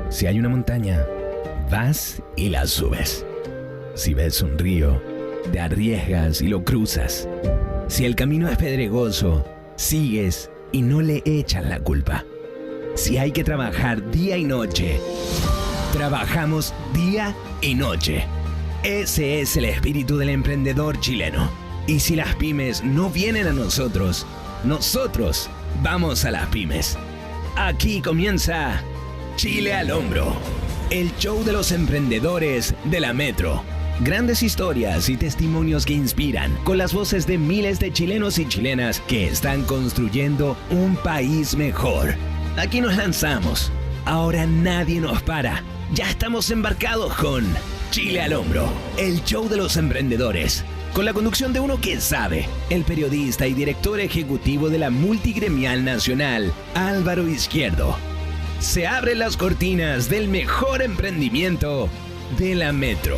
Si hay una montaña, vas y la subes. Si ves un río, te arriesgas y lo cruzas. Si el camino es pedregoso, sigues y no le echas la culpa. Si hay que trabajar día y noche, trabajamos día y noche. Ese es el espíritu del emprendedor chileno. Y si las pymes no vienen a nosotros vamos a las pymes. Aquí comienza Chile al Hombro, el show de los emprendedores de la Metro. Grandes historias y testimonios que inspiran, con las voces de miles de chilenos y chilenas que están construyendo un país mejor. Aquí nos lanzamos. Ahora nadie nos para. Ya estamos embarcados con Chile al Hombro, el show de los emprendedores. Con la conducción de uno que sabe, el periodista y director ejecutivo de la Multigremial Nacional, Álvaro Izquierdo. Se abren las cortinas del mejor emprendimiento de la Metro.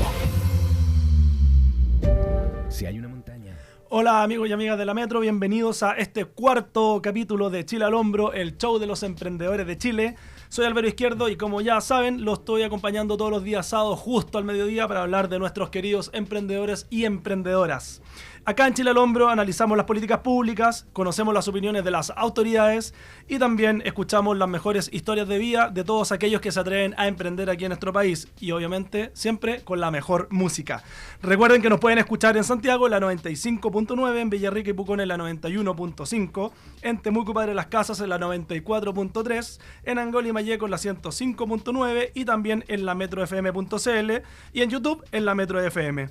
Si hay una montaña. Hola amigos y amigas de la Metro, bienvenidos a este cuarto capítulo de Chile al Hombro, el show de los emprendedores de Chile. Soy Álvaro Izquierdo y como ya saben, lo estoy acompañando todos los días sábados justo al mediodía para hablar de nuestros queridos emprendedores y emprendedoras. Acá en Chile al Hombro analizamos las políticas públicas, conocemos las opiniones de las autoridades y también escuchamos las mejores historias de vida de todos aquellos que se atreven a emprender aquí en nuestro país y obviamente siempre con la mejor música. Recuerden que nos pueden escuchar en Santiago en la 95.9, en Villarrica y Pucón en la 91.5, en Temuco Padre Las Casas en la 94.3, en Angol y Mayeco en la 105.9 y también en la metrofm.cl y en YouTube en la Metro FM.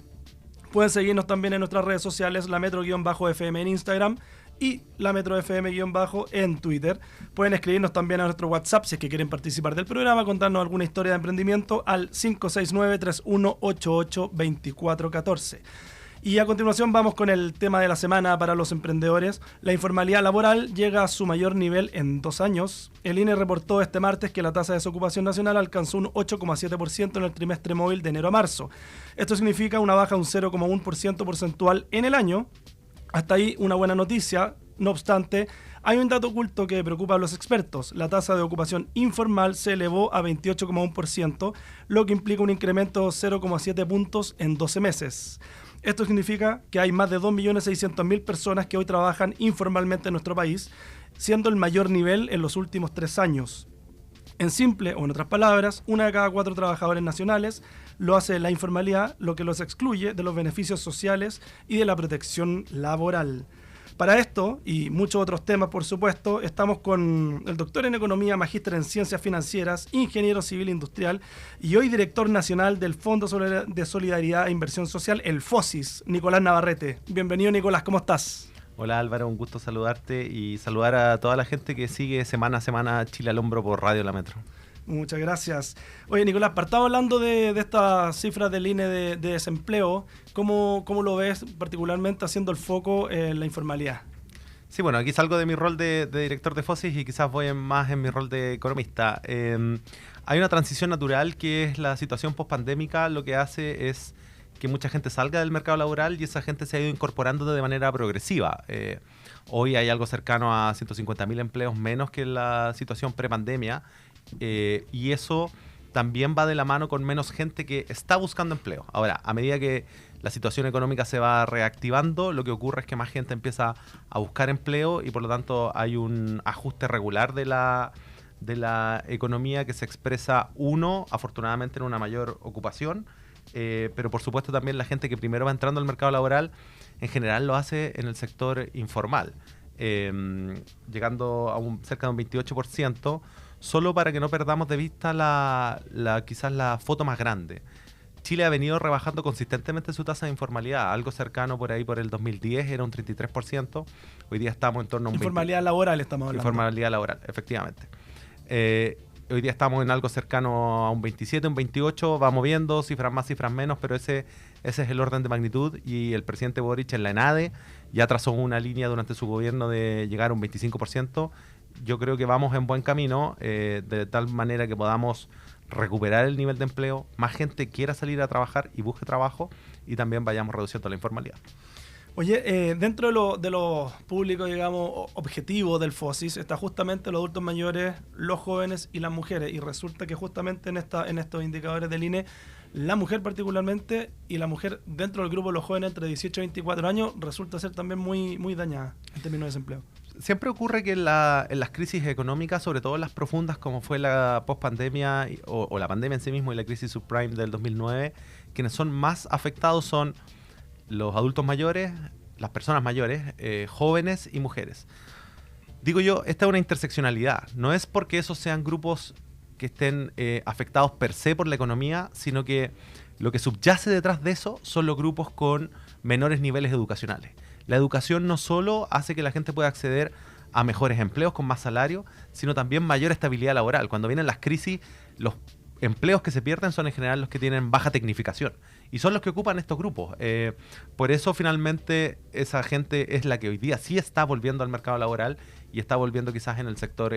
Pueden seguirnos también en nuestras redes sociales, la Metro-FM en Instagram y la Metro-FM- en Twitter. Pueden escribirnos también a nuestro WhatsApp si es que quieren participar del programa, contarnos alguna historia de emprendimiento al 569-3188-2414. Y a continuación vamos con el tema de la semana para los emprendedores. La informalidad laboral llega a su mayor nivel en 2 años. El INE reportó este martes que la tasa de desocupación nacional alcanzó un 8,7% en el trimestre móvil de enero a marzo. Esto significa una baja de un 0,1% porcentual en el año. Hasta ahí una buena noticia. No obstante, hay un dato oculto que preocupa a los expertos. La tasa de ocupación informal se elevó a 28,1%, lo que implica un incremento de 0,7 puntos en 12 meses. Esto significa que hay más de 2.600.000 personas que hoy trabajan informalmente en nuestro país, siendo el mayor nivel en los últimos 3 años. En simple, o en otras palabras, 1 de cada 4 trabajadores nacionales lo hace la informalidad, lo que los excluye de los beneficios sociales y de la protección laboral. Para esto, y muchos otros temas, por supuesto, estamos con el doctor en Economía, magíster en Ciencias Financieras, ingeniero civil industrial y hoy director nacional del Fondo de Solidaridad e Inversión Social, el FOSIS, Nicolás Navarrete. Bienvenido, Nicolás, ¿cómo estás? Hola Álvaro, un gusto saludarte y saludar a toda la gente que sigue semana a semana Chile al Hombro por Radio La Metro. Muchas gracias. Oye, Nicolás, partamos hablando de estas cifras del INE de desempleo. ¿Cómo lo ves particularmente haciendo el foco en la informalidad? Sí, bueno, aquí salgo de mi rol de director de FOSIS y quizás voy más en mi rol de economista. Hay una transición natural que es la situación post-pandémica, lo que hace es que mucha gente salga del mercado laboral y esa gente se ha ido incorporando de manera progresiva. Hoy hay algo cercano a 150.000 empleos menos que en la situación prepandemia. Y eso también va de la mano con menos gente que está buscando empleo. Ahora, a medida que la situación económica se va reactivando, lo que ocurre es que más gente empieza a buscar empleo y por lo tanto hay un ajuste regular de la economía que se expresa, afortunadamente en una mayor ocupación, pero por supuesto también la gente que primero va entrando al mercado laboral en general lo hace en el sector informal, llegando a cerca de un 28%. Solo para que no perdamos de vista quizás la foto más grande. Chile ha venido rebajando consistentemente su tasa de informalidad, algo cercano por ahí por el 2010 era un 33%, hoy día estamos en torno a un informalidad laboral estamos hablando. Informalidad laboral, efectivamente. Hoy día estamos en algo cercano a un 27, un 28, va moviendo, cifras más, cifras menos, pero ese es el orden de magnitud y el presidente Boric en la ENADE ya trazó una línea durante su gobierno de llegar a un 25%. Yo creo que vamos en buen camino, de tal manera que podamos recuperar el nivel de empleo, más gente quiera salir a trabajar y busque trabajo y también vayamos reduciendo la informalidad. Oye, dentro de los públicos, digamos, objetivos del FOSIS está justamente los adultos mayores, los jóvenes y las mujeres. Y resulta que justamente en estos indicadores del INE, la mujer particularmente y la mujer dentro del grupo de los jóvenes entre 18 y 24 años resulta ser también muy dañada en términos de desempleo. Siempre ocurre que en las crisis económicas, sobre todo las profundas como fue la pospandemia o la pandemia en sí mismo y la crisis subprime del 2009, quienes son más afectados son los adultos mayores, las personas mayores, jóvenes y mujeres. Digo yo, esta es una interseccionalidad. No es porque esos sean grupos que estén afectados per se por la economía, sino que lo que subyace detrás de eso son los grupos con menores niveles educacionales. La educación no solo hace que la gente pueda acceder a mejores empleos con más salario, sino también mayor estabilidad laboral. Cuando vienen las crisis, los empleos que se pierden son en general los que tienen baja tecnificación y son los que ocupan estos grupos. Por eso finalmente esa gente es la que hoy día sí está volviendo al mercado laboral y está volviendo quizás en el sector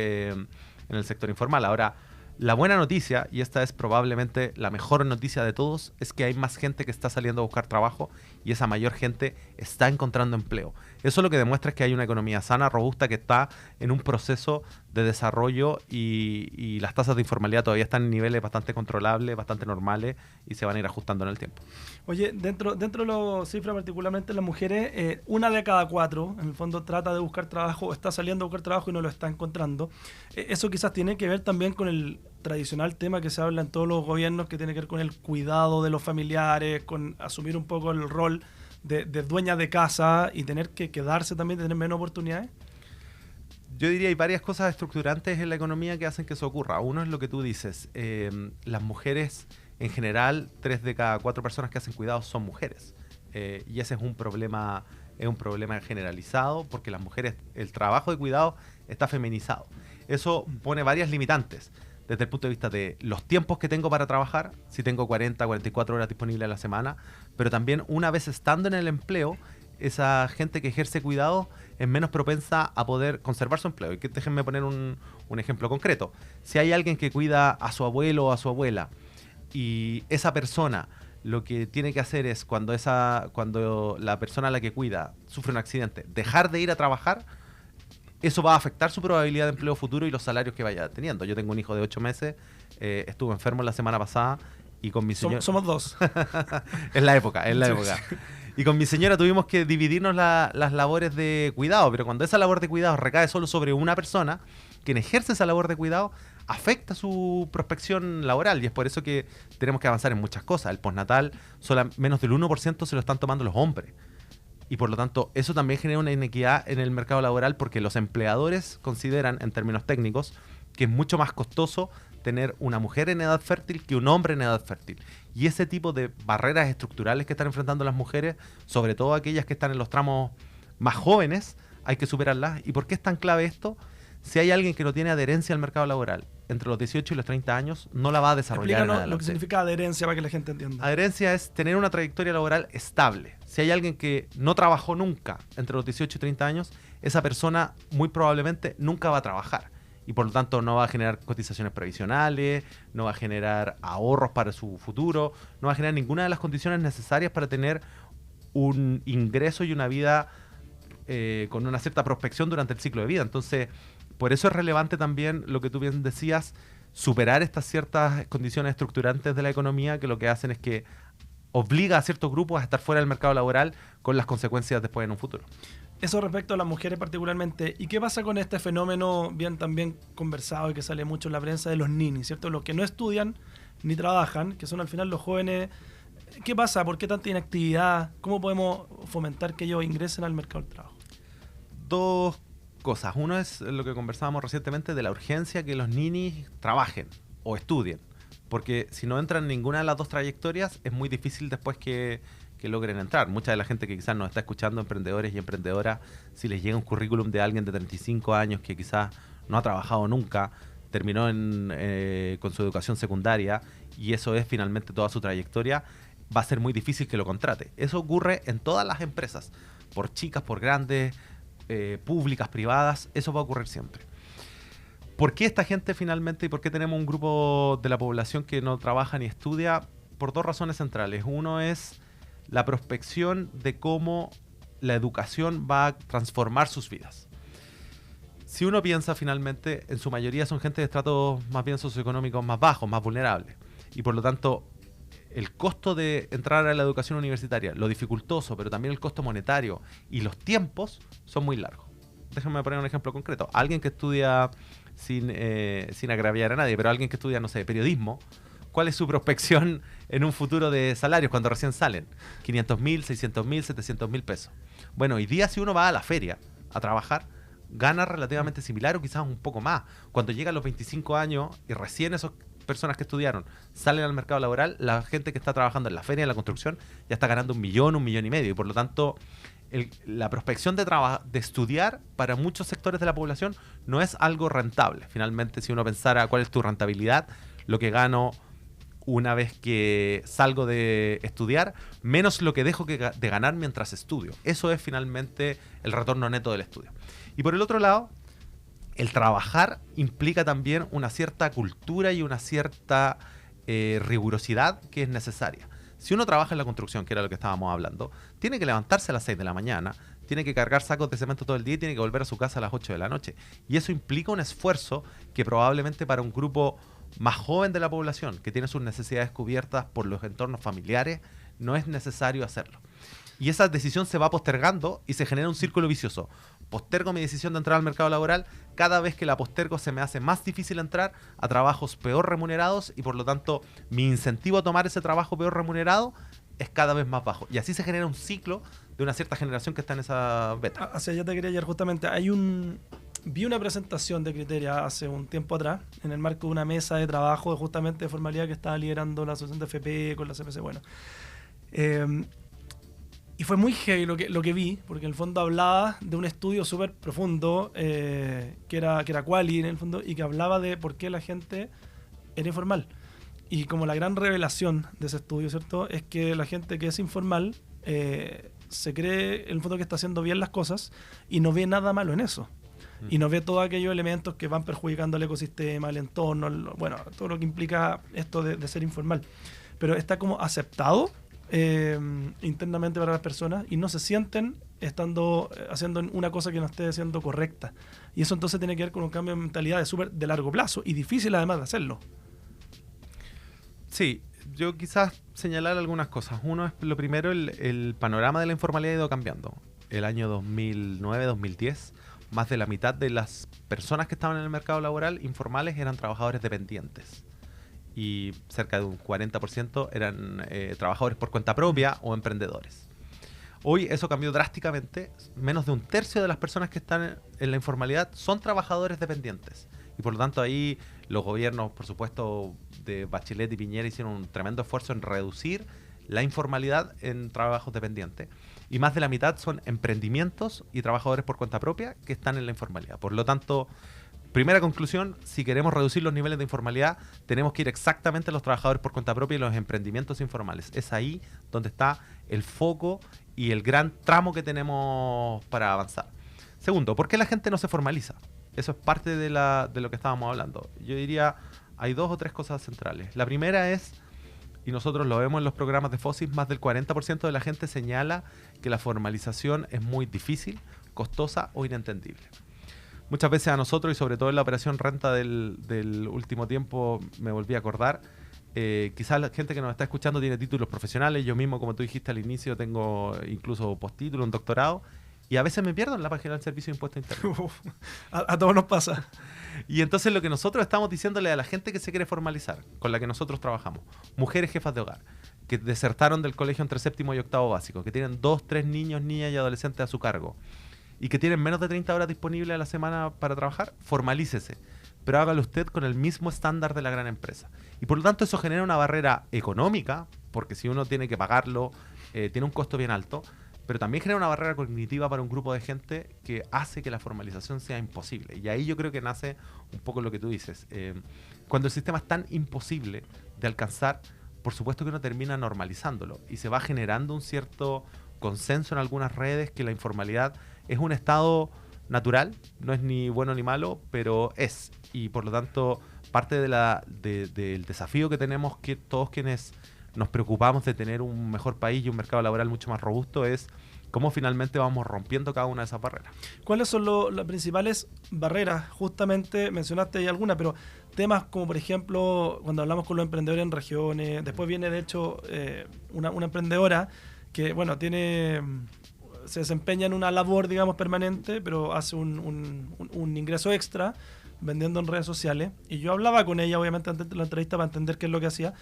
informal. Ahora, la buena noticia, y esta es probablemente la mejor noticia de todos, es que hay más gente que está saliendo a buscar trabajo y esa mayor gente está encontrando empleo. Eso lo que demuestra es que hay una economía sana, robusta, que está en un proceso de desarrollo y las tasas de informalidad todavía están en niveles bastante controlables, bastante normales y se van a ir ajustando en el tiempo. Oye, dentro de las cifras, particularmente las mujeres, 1 de cada 4 en el fondo trata de buscar trabajo, está saliendo a buscar trabajo y no lo está encontrando. Eso quizás tiene que ver también con el tradicional tema que se habla en todos los gobiernos, que tiene que ver con el cuidado de los familiares, con asumir un poco el rol de dueña de casa y tener que quedarse también, tener menos oportunidades. Yo diría hay varias cosas estructurantes en la economía que hacen que eso ocurra. Uno es lo que tú dices, las mujeres en general, 3 de cada 4 personas que hacen cuidados son mujeres. Y ese es un problema generalizado porque las mujeres, el trabajo de cuidado está feminizado. Eso pone varias limitantes desde el punto de vista de los tiempos que tengo para trabajar, si tengo 40, 44 horas disponibles a la semana, pero también una vez estando en el empleo, esa gente que ejerce cuidado es menos propensa a poder conservar su empleo. Y que déjenme poner un ejemplo concreto. Si hay alguien que cuida a su abuelo o a su abuela y esa persona lo que tiene que hacer es cuando la persona a la que cuida sufre un accidente, dejar de ir a trabajar, eso va a afectar su probabilidad de empleo futuro y los salarios que vaya teniendo. Yo tengo un hijo de 8 meses, estuve enfermo la semana pasada y con mi señora... Somos dos. Es la época. Y con mi señora tuvimos que dividirnos las labores de cuidado, pero cuando esa labor de cuidado recae solo sobre una persona, quien ejerce esa labor de cuidado afecta su prospección laboral y es por eso que tenemos que avanzar en muchas cosas. El postnatal, menos del 1% se lo están tomando los hombres. Y por lo tanto, eso también genera una inequidad en el mercado laboral porque los empleadores consideran, en términos técnicos, que es mucho más costoso tener una mujer en edad fértil que un hombre en edad fértil. Y ese tipo de barreras estructurales que están enfrentando las mujeres, sobre todo aquellas que están en los tramos más jóvenes, hay que superarlas. ¿Y por qué es tan clave esto? Si hay alguien que no tiene adherencia al mercado laboral entre los 18 y los 30 años, no la va a desarrollar. Explícanos lo que significa adherencia para que la gente entienda. Adherencia es tener una trayectoria laboral estable. Si hay alguien que no trabajó nunca entre los 18 y 30 años, esa persona muy probablemente nunca va a trabajar. Y por lo tanto no va a generar cotizaciones previsionales, no va a generar ahorros para su futuro, no va a generar ninguna de las condiciones necesarias para tener un ingreso y una vida con una cierta prospección durante el ciclo de vida. Entonces, por eso es relevante también lo que tú bien decías, superar estas ciertas condiciones estructurantes de la economía que lo que hacen es que obliga a ciertos grupos a estar fuera del mercado laboral con las consecuencias después en un futuro. Eso respecto a las mujeres particularmente. ¿Y qué pasa con este fenómeno bien también conversado y que sale mucho en la prensa de los ninis, ¿cierto? Los que no estudian ni trabajan, que son al final los jóvenes. ¿Qué pasa? ¿Por qué tanta inactividad? ¿Cómo podemos fomentar que ellos ingresen al mercado del trabajo? Dos cosas. Uno es lo que conversábamos recientemente de la urgencia que los ninis trabajen o estudien. Porque si no entran en ninguna de las dos trayectorias, es muy difícil después que logren entrar. Mucha de la gente que quizás nos está escuchando, emprendedores y emprendedoras, si les llega un currículum de alguien de 35 años que quizás no ha trabajado nunca, terminó con su educación secundaria y eso es finalmente toda su trayectoria, va a ser muy difícil que lo contrate. Eso ocurre en todas las empresas, por chicas, por grandes, públicas, privadas, eso va a ocurrir siempre. ¿Por qué esta gente finalmente y por qué tenemos un grupo de la población que no trabaja ni estudia? Por dos razones centrales. Uno es la prospección de cómo la educación va a transformar sus vidas. Si uno piensa finalmente, en su mayoría son gente de estratos más bien socioeconómicos más bajos, más vulnerables. Y por lo tanto, el costo de entrar a la educación universitaria, lo dificultoso, pero también el costo monetario y los tiempos son muy largos. Déjenme poner un ejemplo concreto. Alguien que estudia, sin agraviar a nadie, pero alguien que estudia, no sé, periodismo, ¿cuál es su prospección en un futuro de salarios cuando recién salen? 500.000, 600.000, 700.000 pesos. Bueno, hoy día si uno va a la feria a trabajar, gana relativamente similar o quizás un poco más. Cuando llegan los 25 años y recién esas personas que estudiaron salen al mercado laboral, la gente que está trabajando en la feria, en la construcción, ya está ganando 1.000.000, 1.500.000. Y por lo tanto, la prospección de estudiar para muchos sectores de la población no es algo rentable. Finalmente, si uno pensara cuál es tu rentabilidad, lo que gano una vez que salgo de estudiar, menos lo que dejo de ganar mientras estudio. Eso es finalmente el retorno neto del estudio. Y por el otro lado, el trabajar implica también una cierta cultura y una cierta rigurosidad que es necesaria. Si uno trabaja en la construcción, que era lo que estábamos hablando, tiene que levantarse a las 6 de la mañana, tiene que cargar sacos de cemento todo el día y tiene que volver a su casa a las 8 de la noche. Y eso implica un esfuerzo que probablemente para un grupo más joven de la población, que tiene sus necesidades cubiertas por los entornos familiares, no es necesario hacerlo. Y esa decisión se va postergando y se genera un círculo vicioso. Postergo mi decisión de entrar al mercado laboral, cada vez que la postergo se me hace más difícil entrar a trabajos peor remunerados y por lo tanto mi incentivo a tomar ese trabajo peor remunerado es cada vez más bajo. Y así se genera un ciclo de una cierta generación que está en esa beta. Hacia allá te quería llegar justamente. Vi una presentación de Criteria hace un tiempo atrás, en el marco de una mesa de trabajo justamente de formalidad que estaba liderando la asociación de FP con la CPC. Bueno, y fue muy heavy lo que vi, porque en el fondo hablaba de un estudio súper profundo, que era Quali en el fondo, y que hablaba de por qué la gente era informal. Y como la gran revelación de ese estudio, ¿cierto?, es que la gente que es informal se cree en el fondo que está haciendo bien las cosas y no ve nada malo en eso. Y no ve todos aquellos elementos que van perjudicando al ecosistema, al entorno, bueno, todo lo que implica esto de ser informal. Pero está como aceptado internamente para las personas y no se sienten estando haciendo una cosa que no esté siendo correcta. Y eso entonces tiene que ver con un cambio de mentalidad de largo plazo y difícil además de hacerlo. Sí, yo quizás señalar algunas cosas. Uno es, lo primero, el panorama de la informalidad ha ido cambiando. El año 2009, 2010, más de la mitad de las personas que estaban en el mercado laboral informales eran trabajadores dependientes. Y cerca de un 40% eran trabajadores por cuenta propia o emprendedores. Hoy eso cambió drásticamente. Menos de un tercio de las personas que están en la informalidad son trabajadores dependientes. Y por lo tanto ahí los gobiernos, por supuesto, de Bachelet y Piñera hicieron un tremendo esfuerzo en reducir la informalidad en trabajos dependientes. Y más de la mitad son emprendimientos y trabajadores por cuenta propia que están en la informalidad. Por lo tanto, primera conclusión, si queremos reducir los niveles de informalidad, tenemos que ir exactamente a los trabajadores por cuenta propia y los emprendimientos informales. Es ahí donde está el foco y el gran tramo que tenemos para avanzar. Segundo, ¿por qué la gente no se formaliza? Eso es parte de lo que estábamos hablando. Yo diría, hay 2 o 3 cosas centrales. La primera es, y nosotros lo vemos en los programas de FOSIS, más del 40% de la gente señala que la formalización es muy difícil, costosa o inentendible. Muchas veces a nosotros, y sobre todo en la operación renta del último tiempo, me volví a acordar, quizás la gente que nos está escuchando tiene títulos profesionales. Yo mismo, como tú dijiste al inicio, tengo incluso postítulo, un doctorado, y a veces me pierdo en la página del Servicio de Impuestos Internos. A todos nos pasa. Y entonces lo que nosotros estamos diciéndole a la gente que se quiere formalizar, con la que nosotros trabajamos, mujeres jefas de hogar, que desertaron del colegio entre séptimo y octavo básico, que tienen 2, 3 niños, niñas y adolescentes a su cargo, y que tienen menos de 30 horas disponibles a la semana para trabajar, formalícese. Pero hágalo usted con el mismo estándar de la gran empresa. Y por lo tanto eso genera una barrera económica, porque si uno tiene que pagarlo, tiene un costo bien alto, pero también genera una barrera cognitiva para un grupo de gente que hace que la formalización sea imposible. Y ahí yo creo que nace un poco lo que tú dices. Cuando el sistema es tan imposible de alcanzar, por supuesto que uno termina normalizándolo y se va generando un cierto consenso en algunas redes que la informalidad es un estado natural, no es ni bueno ni malo, pero es. Y por lo tanto, parte del desafío que tenemos que todos quienes nos preocupamos de tener un mejor país y un mercado laboral mucho más robusto es cómo finalmente vamos rompiendo cada una de esas barreras. ¿Cuáles son las principales barreras? Justamente mencionaste ahí algunas, pero temas como, por ejemplo, cuando hablamos con los emprendedores en regiones, después viene, de hecho, una emprendedora que, bueno, se desempeña en una labor, digamos, permanente, pero hace un ingreso extra vendiendo en redes sociales. Y yo hablaba con ella, obviamente, antes de la entrevista para entender qué es lo que hacía.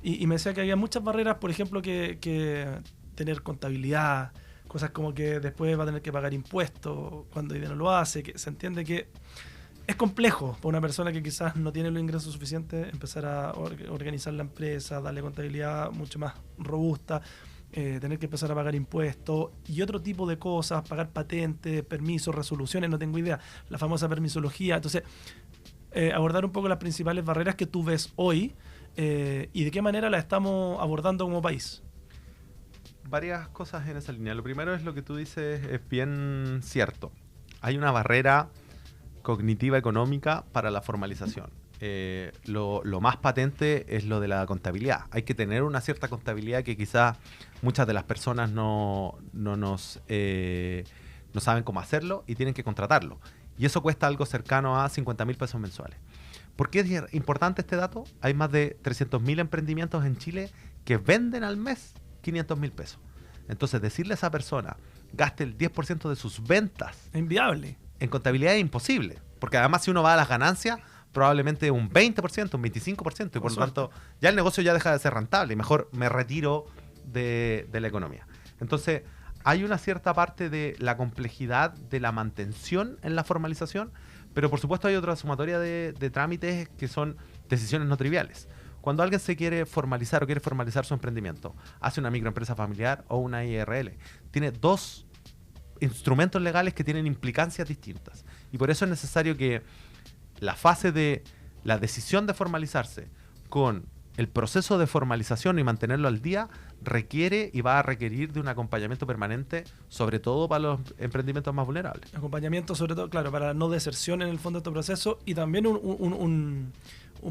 Y me decía que había muchas barreras, por ejemplo, que tener contabilidad, cosas como que después va a tener que pagar impuestos cuando ella no lo hace, que se entiende que es complejo para una persona que quizás no tiene los ingresos suficientes empezar a organizar la empresa, darle contabilidad mucho más robusta, tener que empezar a pagar impuestos y otro tipo de cosas, pagar patentes, permisos, resoluciones, no tengo idea, la famosa permisología. Entonces, abordar un poco las principales barreras que tú ves hoy y de qué manera las estamos abordando como país. Varias cosas en esa línea. Lo primero es lo que tú dices, es bien cierto. Hay una barrera cognitiva económica para la formalización. Lo más patente es lo de la contabilidad. Hay que tener una cierta contabilidad que quizás muchas de las personas no saben cómo hacerlo y tienen que contratarlo. Y eso cuesta algo cercano a 50.000 pesos mensuales. ¿Por qué es importante este dato? Hay más de 300.000 emprendimientos en Chile que venden al mes 500.000 pesos. Entonces, decirle a esa persona, gaste el 10% de sus ventas. Es inviable. En contabilidad es imposible. Porque además, si uno va a las ganancias, probablemente un 20%, un 25%. Y por lo tanto, ya el negocio ya deja de ser rentable. Y mejor me retiro de la economía. Entonces, hay una cierta parte de la complejidad de la mantención en la formalización. Pero por supuesto hay otra sumatoria de trámites que son decisiones no triviales. Cuando alguien se quiere formalizar o quiere formalizar su emprendimiento, hace una microempresa familiar o una IRL, tiene dos instrumentos legales que tienen implicancias distintas. Y por eso es necesario que la fase de la decisión de formalizarse con el proceso de formalización y mantenerlo al día requiere y va a requerir de un acompañamiento permanente, sobre todo para los emprendimientos más vulnerables. Acompañamiento, sobre todo, claro, para la no deserción en el fondo de este proceso y también un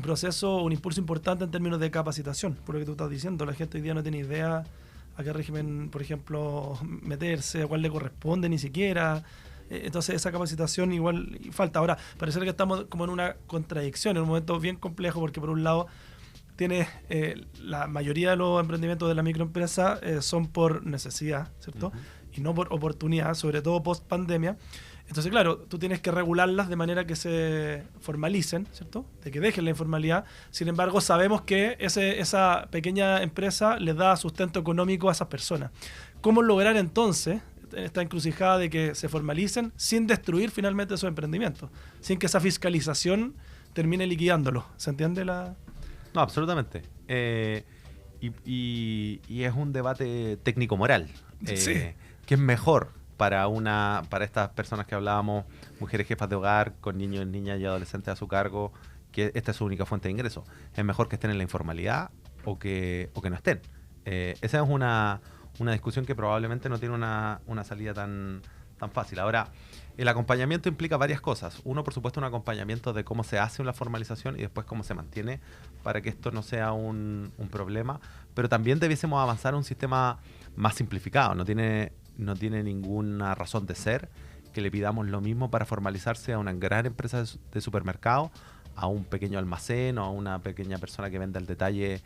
proceso, un impulso importante en términos de capacitación, por lo que tú estás diciendo. La gente hoy día no tiene idea a qué régimen, por ejemplo, meterse, a cuál le corresponde ni siquiera. Entonces esa capacitación igual falta. Ahora, parece que estamos como en una contradicción, en un momento bien complejo, porque por un lado tienes la mayoría de los emprendimientos de la microempresa son por necesidad, ¿cierto? Uh-huh. Y no por oportunidad, sobre todo post pandemia. Entonces, claro, tú tienes que regularlas de manera que se formalicen, ¿cierto? De que dejen la informalidad. Sin embargo, sabemos que esa pequeña empresa les da sustento económico a esas personas. ¿Cómo lograr entonces esta encrucijada de que se formalicen sin destruir finalmente esos emprendimientos? Sin que esa fiscalización termine liquidándolo. ¿Se entiende la...? No, absolutamente. Y es un debate técnico-moral. Sí. ¿Qué es mejor para estas personas que hablábamos, mujeres jefas de hogar, con niños, niñas y adolescentes a su cargo, que esta es su única fuente de ingreso? ¿Es mejor que estén en la informalidad o que no estén? Esa es una discusión que probablemente no tiene una salida tan fácil. Ahora, el acompañamiento implica varias cosas. Uno, por supuesto, un acompañamiento de cómo se hace una formalización y después cómo se mantiene para que esto no sea un problema. Pero también debiésemos avanzar a un sistema más simplificado. No tiene ninguna razón de ser que le pidamos lo mismo para formalizarse a una gran empresa de supermercado, a un pequeño almacén o a una pequeña persona que vende al detalle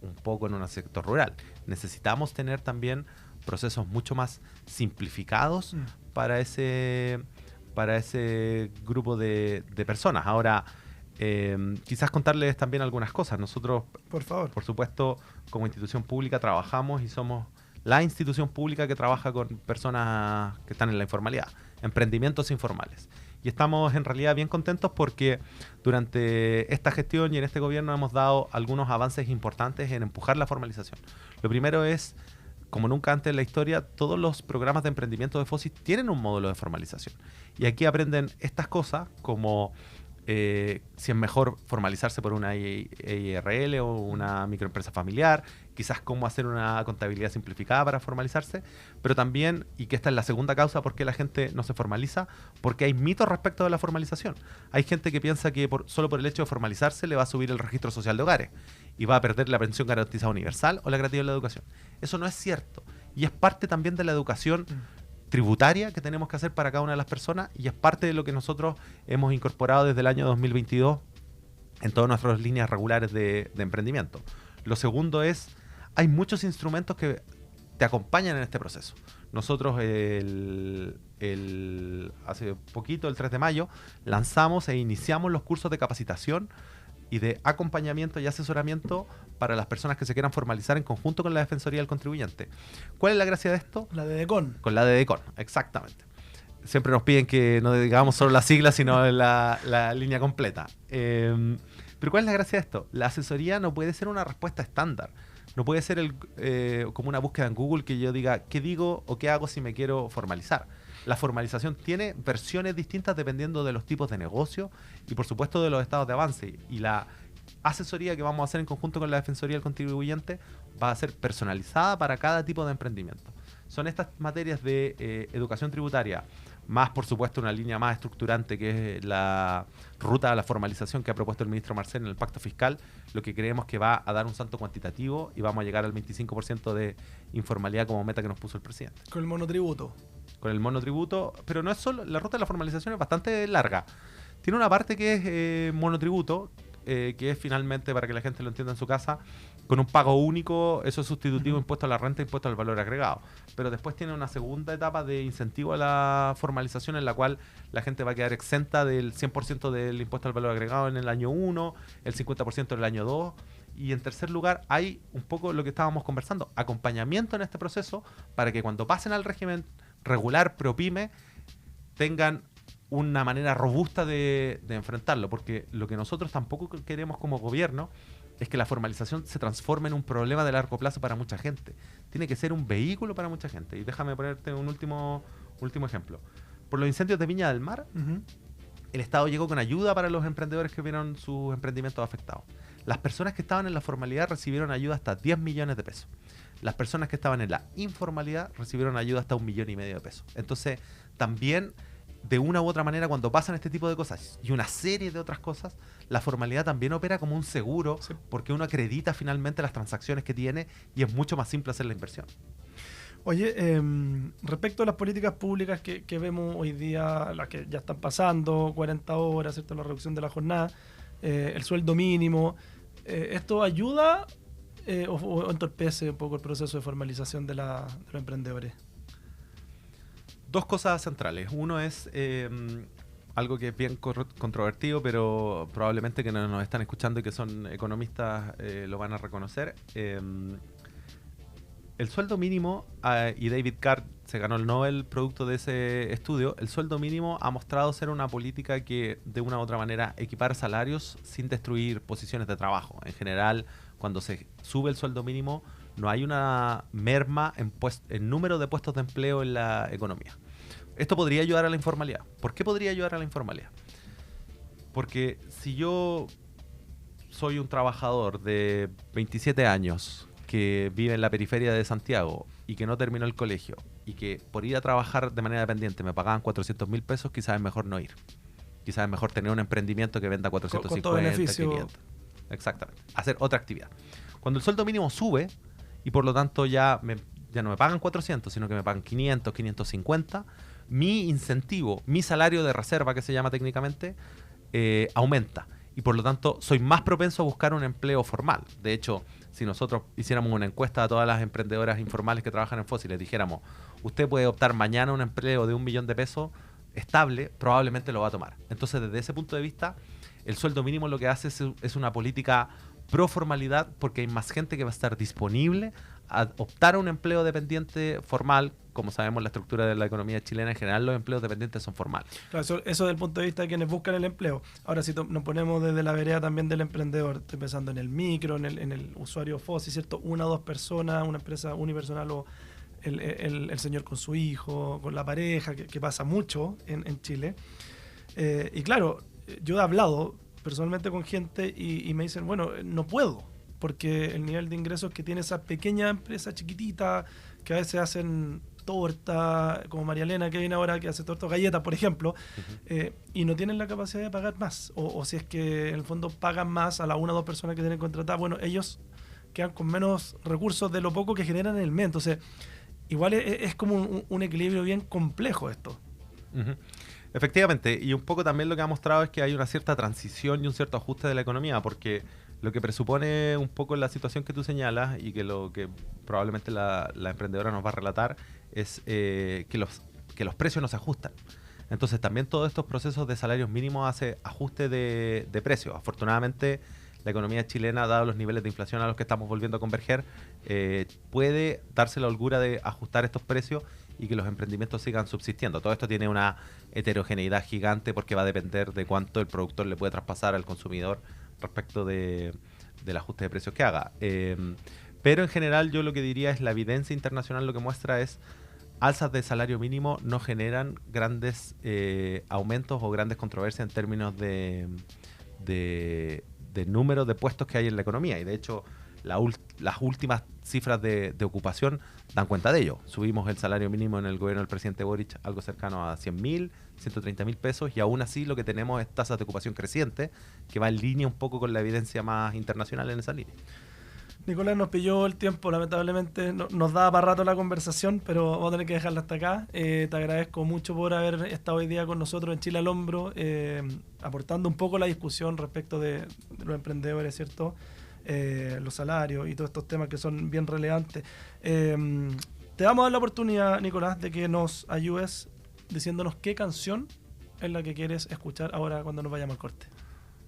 un poco en un sector rural. Necesitamos tener también procesos mucho más simplificados para ese grupo de personas. Ahora, quizás contarles también algunas cosas. Nosotros, por favor, por supuesto, como institución pública trabajamos y somos la institución pública que trabaja con personas que están en la informalidad, emprendimientos informales. Y estamos en realidad bien contentos porque durante esta gestión y en este gobierno hemos dado algunos avances importantes en empujar la formalización. Lo primero es, como nunca antes en la historia, todos los programas de emprendimiento de FOSIS tienen un módulo de formalización. Y aquí aprenden estas cosas como si es mejor formalizarse por una IRL o una microempresa familiar, quizás cómo hacer una contabilidad simplificada para formalizarse, pero también, y que esta es la segunda causa por qué la gente no se formaliza, porque hay mitos respecto de la formalización. Hay gente que piensa que solo por el hecho de formalizarse le va a subir el registro social de hogares y va a perder la pensión garantizada universal o la gratuidad de la educación. Eso no es cierto. y es parte también de la educación tributaria que tenemos que hacer para cada una de las personas, y es parte de lo que nosotros hemos incorporado desde el año 2022 en todas nuestras líneas regulares de emprendimiento. Lo segundo es, hay muchos instrumentos que te acompañan en este proceso. Nosotros hace poquito, el 3 de mayo, lanzamos e iniciamos los cursos de capacitación y de acompañamiento y asesoramiento para las personas que se quieran formalizar en conjunto con la Defensoría del Contribuyente. ¿Cuál es la gracia de esto? La de DECON. Con la de DECON, exactamente. Siempre nos piden que no digamos solo las siglas, sino la línea completa. Pero ¿cuál es la gracia de esto? La asesoría no puede ser una respuesta estándar. No puede ser como una búsqueda en Google que yo diga qué digo o qué hago si me quiero formalizar. La formalización tiene versiones distintas dependiendo de los tipos de negocio y por supuesto de los estados de avance. Y la asesoría que vamos a hacer en conjunto con la Defensoría del Contribuyente va a ser personalizada para cada tipo de emprendimiento. Son estas materias de educación tributaria, más por supuesto una línea más estructurante que es la ruta a la formalización que ha propuesto el ministro Marcel en el Pacto Fiscal, lo que creemos que va a dar un salto cuantitativo y vamos a llegar al 25% de informalidad como meta que nos puso el presidente. Con el monotributo. Con el monotributo, pero no es solo, la ruta de la formalización es bastante larga. Tiene una parte que es monotributo, que es finalmente, para que la gente lo entienda en su casa, con un pago único, eso es sustitutivo, impuesto a la renta, impuesto al valor agregado. Pero después tiene una segunda etapa de incentivo a la formalización en la cual la gente va a quedar exenta del 100% del impuesto al valor agregado en el año 1, el 50% en el año 2. Y en tercer lugar, hay un poco lo que estábamos conversando, acompañamiento en este proceso para que cuando pasen al régimen regular ProPyme tengan una manera robusta de enfrentarlo, porque lo que nosotros tampoco queremos como gobierno es que la formalización se transforme en un problema de largo plazo para mucha gente. Tiene que ser un vehículo para mucha gente. Y déjame ponerte un último ejemplo. Por los incendios de Viña del Mar, el Estado llegó con ayuda para los emprendedores que vieron sus emprendimientos afectados. Las personas que estaban en la formalidad recibieron ayuda hasta 10 millones de pesos. Las personas que estaban en la informalidad recibieron ayuda hasta 1,5 millones de pesos. Entonces, también, de una u otra manera, cuando pasan este tipo de cosas y una serie de otras cosas, la formalidad también opera como un seguro, sí, porque uno acredita finalmente las transacciones que tiene y es mucho más simple hacer la inversión. Oye, respecto a las políticas públicas que vemos hoy día, las que ya están pasando, 40 horas, ¿cierto? La reducción de la jornada, el sueldo mínimo, ¿esto ayuda o entorpece un poco el proceso de formalización de los emprendedores? Dos cosas centrales. Uno es algo que es bien controvertido, pero probablemente que nos están escuchando y que son economistas lo van a reconocer. El sueldo mínimo, y David Card se ganó el Nobel producto de ese estudio, el sueldo mínimo ha mostrado ser una política que de una u otra manera equipara salarios sin destruir posiciones de trabajo. En general, cuando se sube el sueldo mínimo, no hay una merma en número de puestos de empleo en la economía. Esto podría ayudar a la informalidad. ¿Por qué podría ayudar a la informalidad? Porque si yo soy un trabajador de 27 años que vive en la periferia de Santiago y que no terminó el colegio y que por ir a trabajar de manera dependiente me pagaban 400.000 pesos, quizás es mejor no ir. Quizás es mejor tener un emprendimiento que venda 450, 500. Exactamente. Hacer otra actividad. Cuando el sueldo mínimo sube y por lo tanto ya no me pagan 400, sino que me pagan 500, 550, mi incentivo, mi salario de reserva, que se llama técnicamente, aumenta. Y por lo tanto soy más propenso a buscar un empleo formal. De hecho, si nosotros hiciéramos una encuesta a todas las emprendedoras informales que trabajan en FOSI y les dijéramos, usted puede optar mañana a un empleo de 1 millón de pesos estable, probablemente lo va a tomar. Entonces, desde ese punto de vista, el sueldo mínimo lo que hace es una política pro formalidad, porque hay más gente que va a estar disponible a optar a un empleo dependiente formal. Como sabemos, la estructura de la economía chilena en general, los empleos dependientes son formales. Claro, eso desde el punto de vista de quienes buscan el empleo. Ahora, si nos ponemos desde la vereda también del emprendedor, estoy pensando en el micro, en el usuario FOSI, ¿cierto? 1 o 2 personas, una empresa unipersonal o el señor con su hijo, con la pareja, que pasa mucho en Chile. Y claro, yo he hablado personalmente con gente y me dicen, bueno, no puedo, porque el nivel de ingresos que tiene esa pequeña empresa chiquitita, que a veces hacen torta, como María Elena que viene ahora, que hace torta o galletas, por ejemplo, y no tienen la capacidad de pagar más, o si es que en el fondo pagan más a las 1 o 2 personas que tienen contratadas, bueno, ellos quedan con menos recursos de lo poco que generan en el mes. Entonces, igual es como un equilibrio bien complejo esto. Uh-huh. Efectivamente, y un poco también lo que ha mostrado es que hay una cierta transición y un cierto ajuste de la economía, porque lo que presupone un poco la situación que tú señalas y que lo que probablemente la emprendedora nos va a relatar es que los precios no se ajustan. Entonces también todos estos procesos de salarios mínimos hace ajuste de precios. Afortunadamente la economía chilena, dado los niveles de inflación a los que estamos volviendo a converger, puede darse la holgura de ajustar estos precios y que los emprendimientos sigan subsistiendo. Todo esto tiene una heterogeneidad gigante porque va a depender de cuánto el productor le puede traspasar al consumidor respecto del ajuste de precios que haga. Pero en general yo lo que diría es la evidencia internacional lo que muestra es alzas de salario mínimo no generan grandes aumentos o grandes controversias en términos de número de puestos que hay en la economía. Y de hecho las últimas cifras de ocupación dan cuenta de ello. Subimos el salario mínimo en el gobierno del presidente Boric algo cercano a 100.000, 130.000 pesos y aún así lo que tenemos es tasas de ocupación crecientes que va en línea un poco con la evidencia más internacional en esa línea. Nicolás, nos pilló el tiempo, lamentablemente nos daba para rato la conversación, pero vamos a tener que dejarla hasta acá. Te agradezco mucho por haber estado hoy día con nosotros en Chile al Hombro, aportando un poco la discusión respecto de los emprendedores, ¿cierto? Los salarios y todos estos temas que son bien relevantes. Te vamos a dar la oportunidad, Nicolás, de que nos ayudes diciéndonos qué canción es la que quieres escuchar ahora cuando nos vayamos al corte.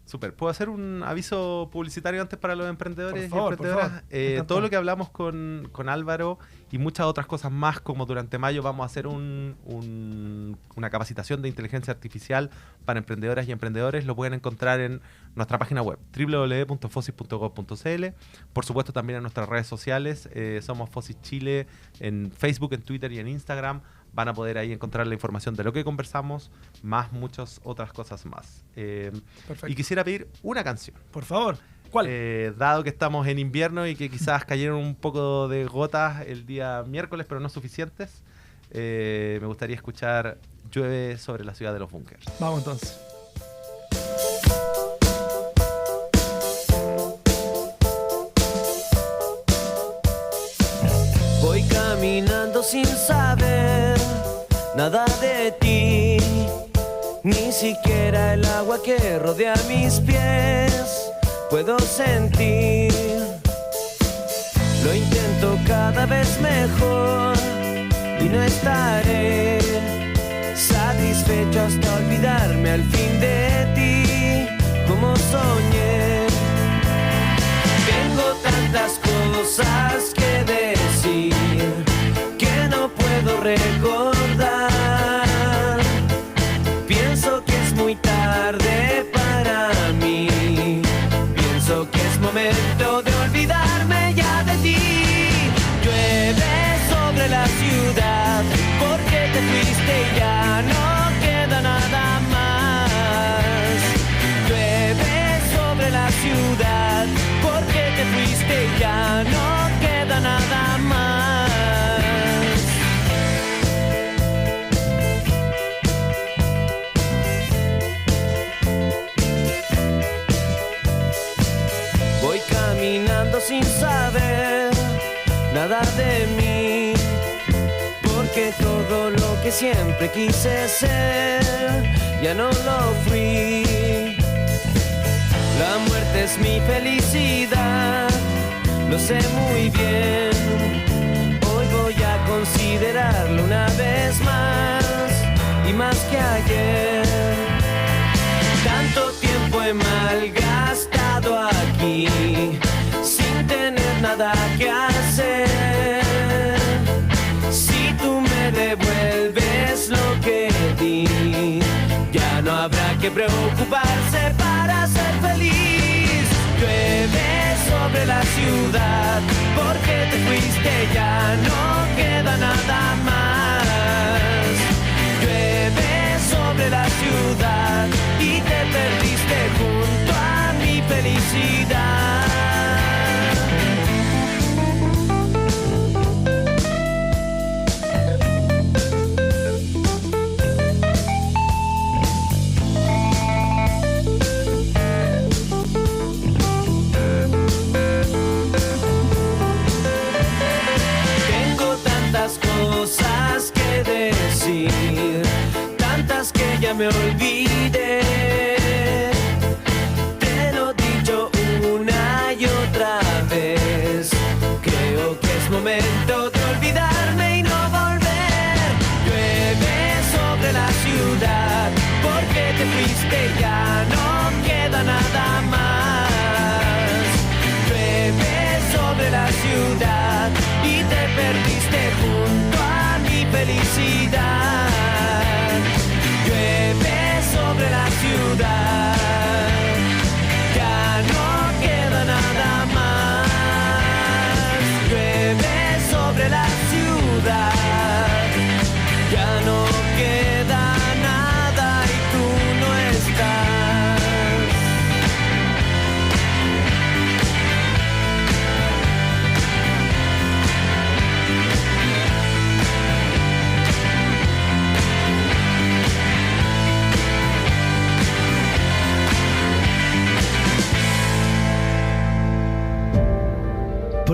Súper. ¿Puedo hacer un aviso publicitario antes para los emprendedores por favor, y emprendedoras? Todo lo que hablamos con Álvaro y muchas otras cosas más, como durante mayo vamos a hacer una capacitación de inteligencia artificial para emprendedoras y emprendedores, lo pueden encontrar en nuestra página web www.fosis.gov.cl. Por supuesto también en nuestras redes sociales, somos Fosis Chile en Facebook, en Twitter y en Instagram. Van a poder ahí encontrar la información de lo que conversamos, más muchas otras cosas más. Y quisiera pedir una canción. Por favor, ¿cuál? Dado que estamos en invierno y que quizás cayeron un poco de gotas el día miércoles, pero no suficientes, me gustaría escuchar Llueve sobre la ciudad de los búnkers. Vamos entonces. Voy caminando sin saber nada de ti, ni siquiera el agua que rodea mis pies puedo sentir. Lo intento cada vez mejor y no estaré satisfecho hasta olvidarme al fin de ti, como soñé. Tengo tantas cosas que decir que no puedo recordar. Pienso que es muy tarde para mí. Pienso que es momento de olvidarme ya de ti. Llueve sobre la ciudad porque te fuiste y ya no queda nada más. Llueve sobre la ciudad porque te fuiste y ya no queda nada más. Voy caminando sin saber nada de mí, porque todo lo que siempre quise ser ya no lo fui. La muerte es mi felicidad, lo sé muy bien. Hoy voy a considerarlo una vez más y más que ayer. Tanto tiempo he malgastado aquí sin tener nada que hacer. Si tú me devuelves lo que di, ya no habrá que preocuparse para ser feliz. Llueve sobre la ciudad porque te fuiste, ya no queda nada más. Llueve sobre la ciudad y te perdiste junto a mi felicidad. Tengo tantas cosas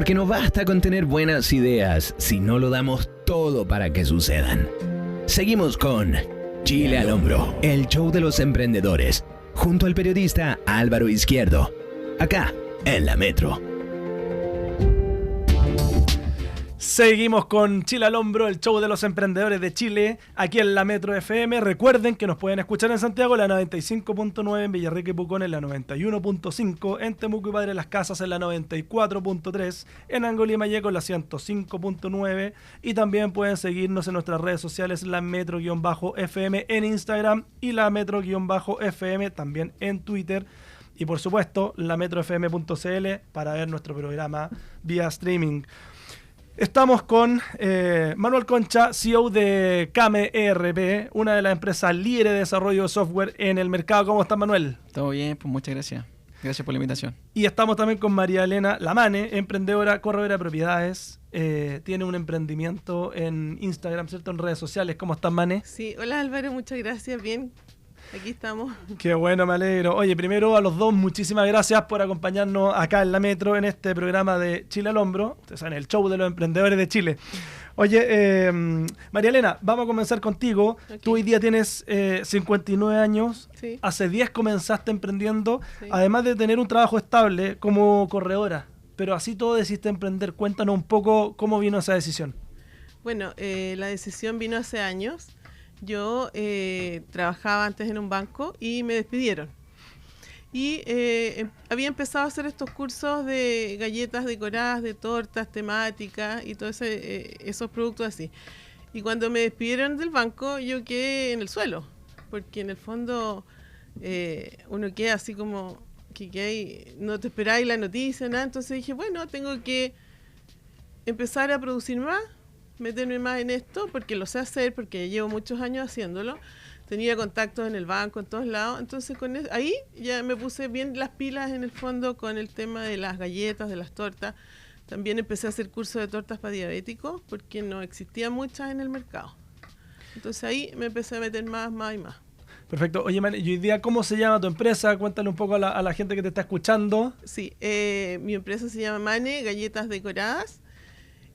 Porque no basta con tener buenas ideas si no lo damos todo para que sucedan. Seguimos con Chile al Hombro, el show de los emprendedores, junto al periodista Álvaro Izquierdo, acá en la Metro. Seguimos con Chile al Hombro, el show de los emprendedores de Chile, aquí en la Metro FM. Recuerden que nos pueden escuchar en Santiago en la 95.9, en Villarrica y Pucón en la 91.5, en Temuco y Padre Las Casas en la 94.3, en Angol y Mayeco en la 105.9, y también pueden seguirnos en nuestras redes sociales, la Metro-FM en Instagram y la Metro-FM también en Twitter. Y por supuesto, la metrofm.cl para ver nuestro programa vía streaming. Estamos con Manuel Concha, CEO de Kame ERP, una de las empresas líderes de desarrollo de software en el mercado. ¿Cómo estás, Manuel? Todo bien, pues muchas gracias. Gracias por la invitación. Y estamos también con María Elena Lamane, emprendedora, corredora de propiedades. Tiene un emprendimiento en Instagram, ¿cierto? En redes sociales. ¿Cómo estás, Mane? Sí, hola Álvaro, muchas gracias. Bien, aquí estamos. Qué bueno, me alegro. Oye, primero a los dos, muchísimas gracias por acompañarnos acá en la Metro en este programa de Chile al Hombro. Ustedes saben, el show de los emprendedores de Chile. Oye, María Elena, vamos a comenzar contigo. Okay. Tú hoy día tienes 59 años. Sí. Hace 10 comenzaste emprendiendo, Sí. además de tener un trabajo estable como corredora. Pero así todo decidiste emprender. Cuéntanos un poco cómo vino esa decisión. Bueno, la decisión vino hace años. Yo trabajaba antes en un banco y me despidieron. Y había empezado a hacer estos cursos de galletas decoradas, de tortas temáticas y todos esos productos así. Y cuando me despidieron del banco, yo quedé en el suelo, porque en el fondo uno queda así como que no te esperáis la noticia, nada. Entonces dije, bueno, tengo que empezar a producir más, meterme más en esto, porque lo sé hacer, porque llevo muchos años haciéndolo. Tenía contactos en el banco, en todos lados. Entonces ahí ya me puse bien las pilas en el fondo con el tema de las galletas, de las tortas. También empecé a hacer cursos de tortas para diabéticos, porque no existían muchas en el mercado. Entonces ahí me empecé a meter más y más. Perfecto. Oye, Mane, y hoy día, ¿cómo se llama tu empresa? Cuéntale un poco a la gente que te está escuchando. Sí, mi empresa se llama Mane Galletas Decoradas.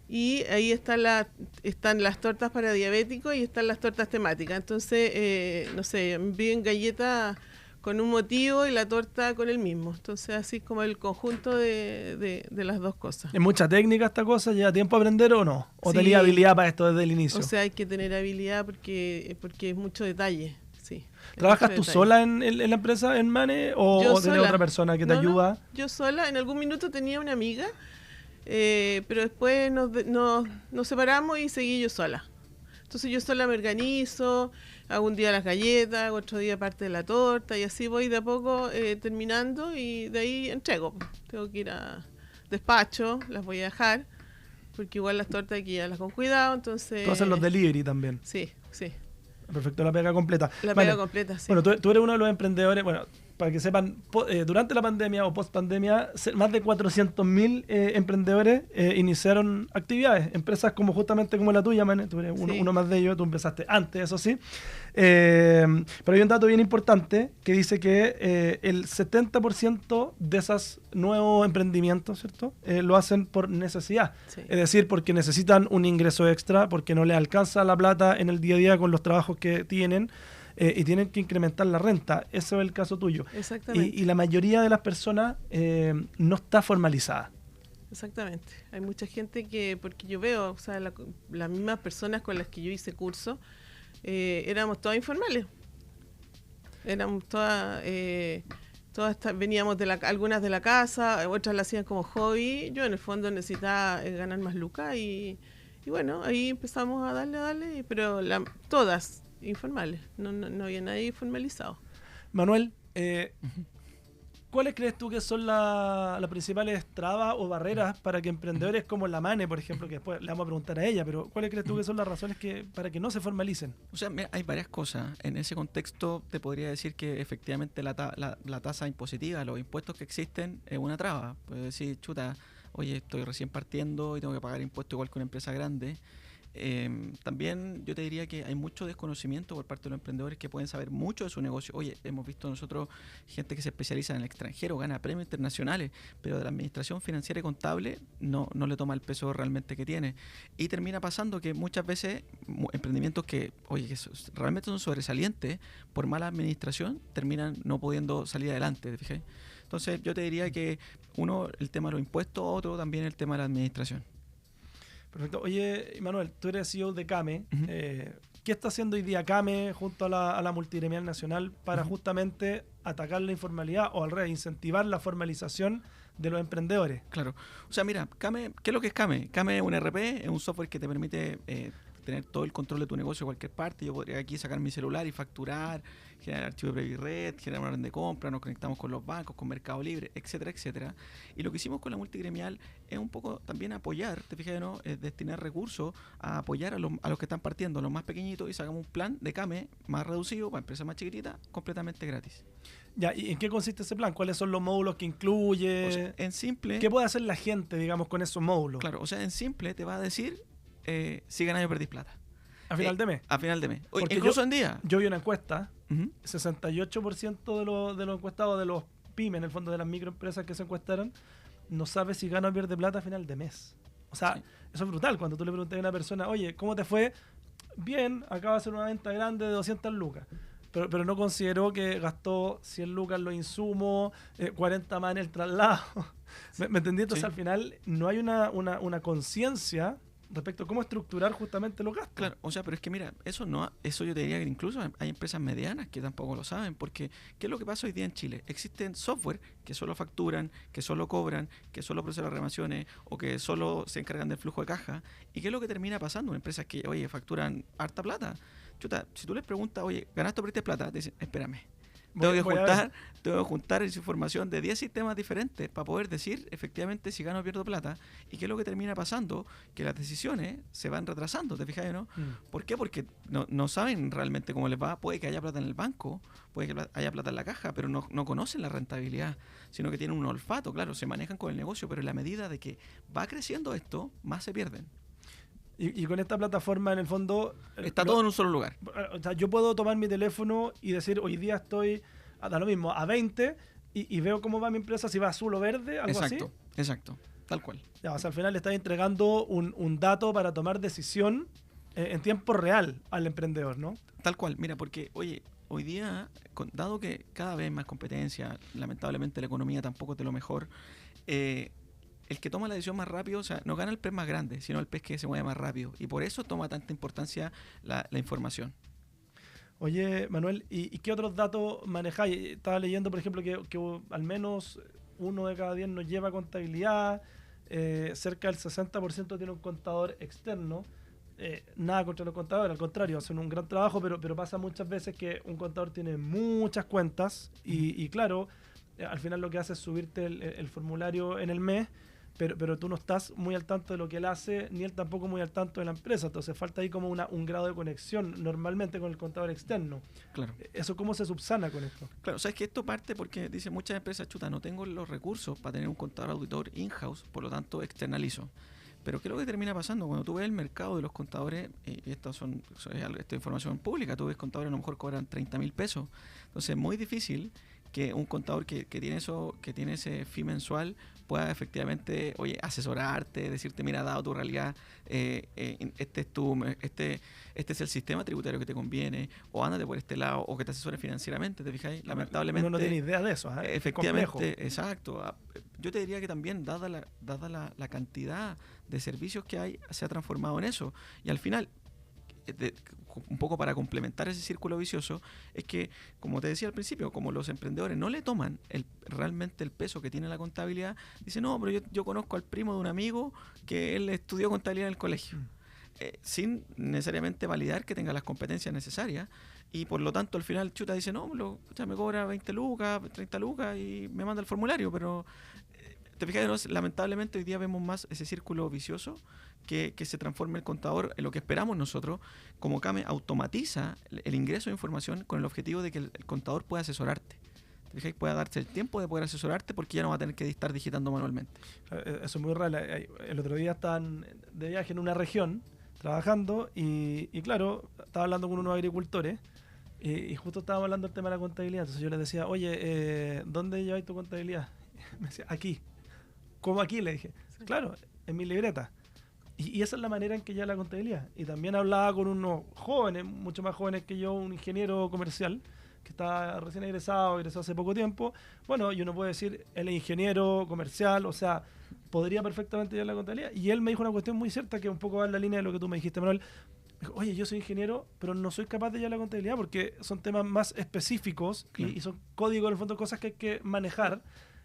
Y ahí están las tortas para diabéticos y están las tortas temáticas. Entonces, no sé, envíen galletas con un motivo y la torta con el mismo. Entonces, así como el conjunto de las dos cosas. ¿Es mucha técnica esta cosa? ¿Lleva tiempo a aprender o no? ¿O Sí. tenía habilidad para esto desde el inicio? O sea, hay que tener habilidad porque es mucho detalle, sí. ¿Trabajas mucho tú detalle. sola en la empresa, en Mane? ¿O Yo tienes sola. otra persona que te No, ayuda? yo sola. En algún minuto tenía una amiga, pero después nos separamos y seguí yo sola. Entonces yo sola me organizo, hago un día las galletas, hago otro día parte de la torta y así voy de a poco terminando y de ahí entrego. Tengo que ir a despacho, las voy a dejar, porque igual las tortas hay que llevarlas con cuidado, entonces... Tú haces los delivery también. Sí, sí. Perfecto, la pega completa. La Mane, pega completa, sí. Bueno, tú eres uno de los emprendedores, bueno, para que sepan, durante la pandemia o post pandemia, más de 400.000 emprendedores iniciaron actividades, empresas como justamente como la tuya, Mane, tú eres uno más de ellos, tú empezaste antes, eso sí. Pero hay un dato bien importante que dice que el 70% de esos nuevos emprendimientos, ¿cierto? Lo hacen por necesidad, Sí. es decir, porque necesitan un ingreso extra, porque no les alcanza la plata en el día a día con los trabajos que tienen. Y tienen que incrementar la renta. Ese es el caso tuyo. Exactamente. Y la mayoría de las personas no está formalizada. Exactamente. Hay mucha gente porque yo veo, o sea, las mismas personas con las que yo hice curso, éramos todas informales. Éramos todas, veníamos algunas de la casa, otras la hacían como hobby. Yo en el fondo necesitaba ganar más lucas y bueno, ahí empezamos a darle, pero todas informales, no había nadie formalizado. Manuel, ¿cuáles crees tú que son las principales trabas o barreras para que emprendedores como la Mane, por ejemplo, que después le vamos a preguntar a ella, pero ¿cuáles crees tú que son las razones para que no se formalicen? O sea, mira, hay varias cosas. En ese contexto te podría decir que efectivamente la tasa impositiva, los impuestos que existen, es una traba. Puedes decir, chuta, oye, estoy recién partiendo y tengo que pagar impuestos igual que una empresa grande. También yo te diría que hay mucho desconocimiento por parte de los emprendedores que pueden saber mucho de su negocio. Oye, hemos visto nosotros gente que se especializa en el extranjero, gana premios internacionales, pero de la administración financiera y contable no le toma el peso realmente que tiene. Y termina pasando que muchas veces emprendimientos que, oye, realmente son sobresalientes, por mala administración, terminan no pudiendo salir adelante, ¿te fijas? Entonces yo te diría que uno, el tema de los impuestos, otro también el tema de la administración. Perfecto. Oye, Manuel, tú eres CEO de CAME. Ujú. ¿Qué está haciendo hoy día CAME junto a la multigremial nacional para Ujú. justamente atacar la informalidad o al revés, incentivar la formalización de los emprendedores? Claro. O sea, mira, Kame, ¿qué es lo que es Kame? Kame es un RP, es un software que te permite tener todo el control de tu negocio en cualquier parte. Yo podría aquí sacar mi celular y facturar, generar archivos de Previred, generar una orden de compra, nos conectamos con los bancos, con Mercado Libre, etcétera, etcétera. Y lo que hicimos con la multigremial es un poco también apoyar, te fijas, ¿no? Es destinar recursos a apoyar a los que están partiendo, a los más pequeñitos, y sacamos un plan de Kame más reducido para empresas más chiquititas, completamente gratis. Ya, ¿y en qué consiste ese plan? ¿Cuáles son los módulos que incluye? O sea, en simple... ¿Qué puede hacer la gente, digamos, con esos módulos? Claro, o sea, en simple te va a decir si ganas o perdís plata. A final de mes. A final de mes. Oye, Porque incluso en día. Yo vi una encuesta, Ujú. 68% de los encuestados, de los pymes, en el fondo de las microempresas que se encuestaron, no sabe si gana o pierde plata a final de mes. O sea, Sí. eso es brutal. Cuando tú le preguntas a una persona, oye, ¿cómo te fue? Bien, acaba de hacer una venta grande de 200 lucas. Pero no consideró que gastó 100 lucas en los insumos, 40 más en el traslado. ¿Me entendí? Entonces, Sí. al final, no hay una conciencia respecto a cómo estructurar justamente los gastos. Claro, o sea, pero es que mira, eso yo te diría que incluso hay empresas medianas que tampoco lo saben, porque ¿qué es lo que pasa hoy día en Chile? Existen software que solo facturan, que solo cobran, que solo procesan las reclamaciones o que solo se encargan del flujo de caja. ¿Y qué es lo que termina pasando? Empresas que, oye, facturan harta plata. Chuta, si tú les preguntas, oye, ¿ganaste o perdiste plata? Te dicen, espérame. Tengo que juntar esa información de 10 sistemas diferentes para poder decir efectivamente si gano o pierdo plata. ¿Y qué es lo que termina pasando? Que las decisiones se van retrasando, ¿te fijas, no? Mm. ¿Por qué? Porque no saben realmente cómo les va. Puede que haya plata en el banco, puede que haya plata en la caja, pero no conocen la rentabilidad, sino que tienen un olfato, claro, se manejan con el negocio, pero en la medida de que va creciendo esto, más se pierden. Y con esta plataforma, en el fondo... Está todo en un solo lugar. O sea, yo puedo tomar mi teléfono y decir, hoy día estoy, da lo mismo, a 20, y veo cómo va mi empresa, si va azul o verde, algo Exacto, así. exacto, tal cual. Ya, o sea, al final le estás entregando un dato para tomar decisión en tiempo real al emprendedor, ¿no? Tal cual, mira, porque, oye, hoy día, dado que cada vez más competencia, lamentablemente la economía tampoco es de lo mejor, el que toma la decisión más rápido, o sea, no gana el pez más grande, sino el pez que se mueve más rápido. Y por eso toma tanta importancia la información. Oye, Manuel, ¿y qué otros datos manejáis? Estaba leyendo, por ejemplo, que al menos 1 de cada 10 nos lleva contabilidad, cerca del 60% tiene un contador externo. Nada contra los contadores, al contrario, hacen un gran trabajo, pero pasa muchas veces que un contador tiene muchas cuentas y claro, al final lo que hace es subirte el formulario en el mes, pero tú no estás muy al tanto de lo que él hace, ni él tampoco muy al tanto de la empresa. Entonces falta ahí como un grado de conexión normalmente con el contador externo. Claro. ¿Eso cómo se subsana con esto? Claro, sabes que esto parte porque dicen muchas empresas, chuta, no tengo los recursos para tener un contador auditor in-house, por lo tanto externalizo. Pero ¿qué es lo que termina pasando? Cuando tú ves el mercado de los contadores, y esta es información pública, tú ves contadores a lo mejor cobran 30.000 pesos. Entonces es muy difícil que un contador que tiene ese fee mensual pueda efectivamente, oye, asesorarte, decirte, mira, dado tu realidad, este es el sistema tributario que te conviene, o ándate por este lado, o que te asesore financieramente, ¿te fijáis? Lamentablemente... Uno no tiene idea de eso, ¿eh? Efectivamente, Complejo. Exacto. Yo te diría que también, dada la cantidad de servicios que hay, se ha transformado en eso. Y al final, un poco para complementar ese círculo vicioso, es que, como te decía al principio, como los emprendedores no le toman realmente el peso que tiene la contabilidad, dicen, no, pero yo conozco al primo de un amigo que él estudió contabilidad en el colegio. Sin necesariamente validar que tenga las competencias necesarias, y por lo tanto al final chuta dice, no, me cobra 20 lucas, 30 lucas y me manda el formulario, pero te fijas, ¿no? Lamentablemente hoy día vemos más ese círculo vicioso que se transforma el contador en lo que esperamos nosotros. Como Kame automatiza el ingreso de información con el objetivo de que el contador pueda asesorarte. Te fijas, pueda darse el tiempo de poder asesorarte porque ya no va a tener que estar digitando manualmente. Eso es muy real. El otro día estaban de viaje en una región, trabajando y claro, estaba hablando con unos agricultores y justo estábamos hablando del tema de la contabilidad. Entonces yo les decía, oye, ¿dónde lleváis tu contabilidad? Me decía, aquí. ¿Cómo aquí? Le dije. Sí. Claro, en mi libreta. Y esa es la manera en que lleva la contabilidad. Y también hablaba con unos jóvenes, mucho más jóvenes que yo, un ingeniero comercial, que está recién egresado hace poco tiempo. Bueno, y uno puede decir, él es ingeniero comercial, o sea, podría perfectamente llevar la contabilidad. Y él me dijo una cuestión muy cierta que un poco va en la línea de lo que tú me dijiste, Manuel. Me dijo, oye, yo soy ingeniero, pero no soy capaz de llevar la contabilidad porque son temas más específicos Claro. y son códigos, en el fondo, cosas que hay que manejar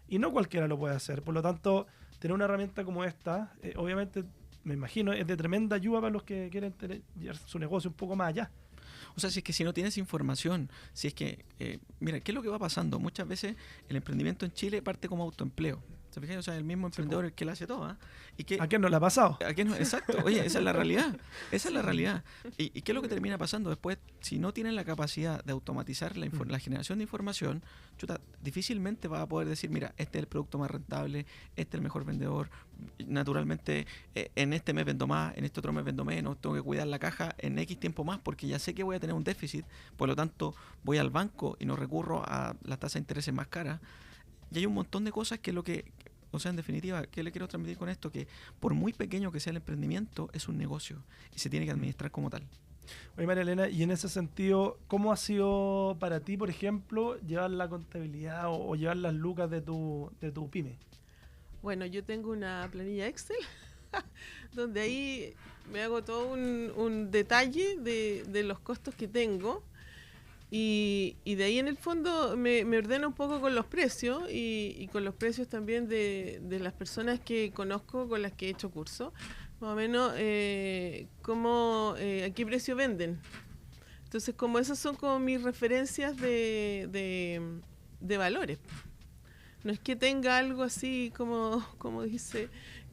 y no cualquiera lo puede hacer. Por lo tanto, tener una herramienta como esta, obviamente, me imagino, es de tremenda ayuda para los que quieren llevar su negocio un poco más allá. O sea, si es que si no tienes información, si es que, mira, ¿qué es lo que va pasando? Muchas veces el emprendimiento en Chile parte como autoempleo. ¿Se fijan? O sea, el mismo emprendedor el que lo hace todo. ¿Ah? ¿Y qué, ¿A quién no le ha pasado? ¿A qué no? Exacto, oye, esa es la realidad. Esa es la realidad. ¿Y qué es lo que termina pasando después? Si no tienen la capacidad de automatizar la generación de información, chuta, difícilmente vas a poder decir, mira, este es el producto más rentable, este es el mejor vendedor. Naturalmente, en este mes vendo más, en este otro mes vendo menos, tengo que cuidar la caja en X tiempo más porque ya sé que voy a tener un déficit, por lo tanto voy al banco y no recurro a las tasas de intereses más caras. Y hay un montón de cosas que lo que, o sea, en definitiva, ¿qué le quiero transmitir con esto? Que por muy pequeño que sea el emprendimiento, es un negocio y se tiene que administrar como tal. Oye, María Elena, y en ese sentido, ¿cómo ha sido para ti, por ejemplo, llevar la contabilidad o llevar las lucas de tu pyme? Bueno, yo tengo una planilla Excel donde ahí me hago todo un detalle de los costos que tengo y de ahí en el fondo me ordeno un poco con los precios y con los precios también de las personas que conozco con las que he hecho curso, más o menos a qué precio venden. Entonces, como esas son como mis referencias de valores. No es que tenga algo así como dice,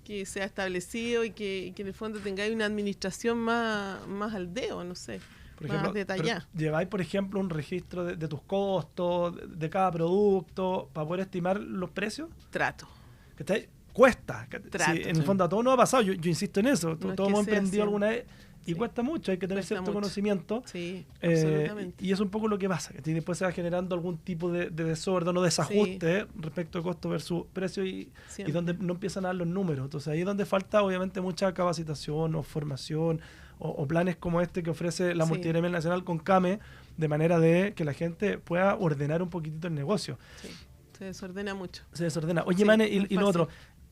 que sea establecido y que en el fondo tengáis una administración más al dedo, no sé, Por ejemplo, más detallada. ¿lleváis, por ejemplo, un registro de tus costos, de cada producto, para poder estimar los precios? Trato. ¿Cachai? Cuesta. Trato, Sí, en el sí. fondo a todos nos ha pasado, yo insisto en eso, No es todos que hemos sea emprendido así. alguna vez y Sí. cuesta mucho, hay que tener Cuesta cierto mucho. conocimiento. Sí, Eh, absolutamente. y es un poco lo que pasa, que después se va generando algún tipo de desorden o desajuste respecto a costo versus precio y Siempre. donde no empiezan a dar los números. Entonces ahí es donde falta obviamente mucha capacitación o formación o planes como este que ofrece la Sí. Multigremial Nacional con CAME, de manera de que la gente pueda ordenar un poquitito el negocio. Sí, se desordena mucho. Se desordena. Oye, Sí, Mane, no es y lo fácil. otro,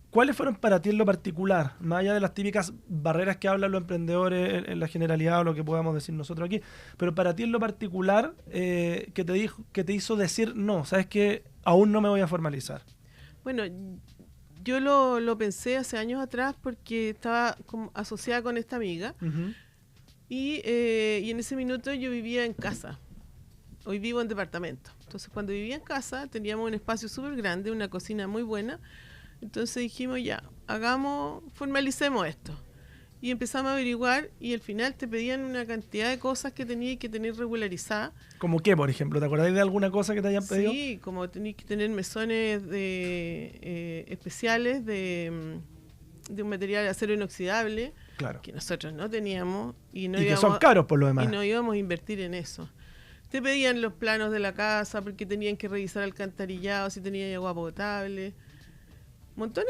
¿cuáles fueron para ti en lo particular, más allá de las típicas barreras que hablan los emprendedores en la generalidad o lo que podamos decir nosotros aquí, pero para ti en lo particular, que te hizo decir, no, sabes que aún no me voy a formalizar? Bueno, yo lo pensé hace años atrás porque estaba como asociada con esta amiga Ujú. y en ese minuto yo vivía en casa. Hoy vivo en departamento. Entonces, cuando vivía en casa, teníamos un espacio súper grande, una cocina muy buena. Entonces dijimos, ya, formalicemos esto. Y empezamos a averiguar y al final te pedían una cantidad de cosas que tenías que tener regularizadas. ¿Cómo qué, por ejemplo? ¿Te acordáis de alguna cosa que te hayan pedido? Sí, como tenías que tener mesones especiales de un material de acero inoxidable Claro. que nosotros no teníamos y no Y que íbamos, son caros por lo demás. y no íbamos a invertir en eso. Te pedían los planos de la casa porque tenían que revisar alcantarillado, si tenía agua potable, montones,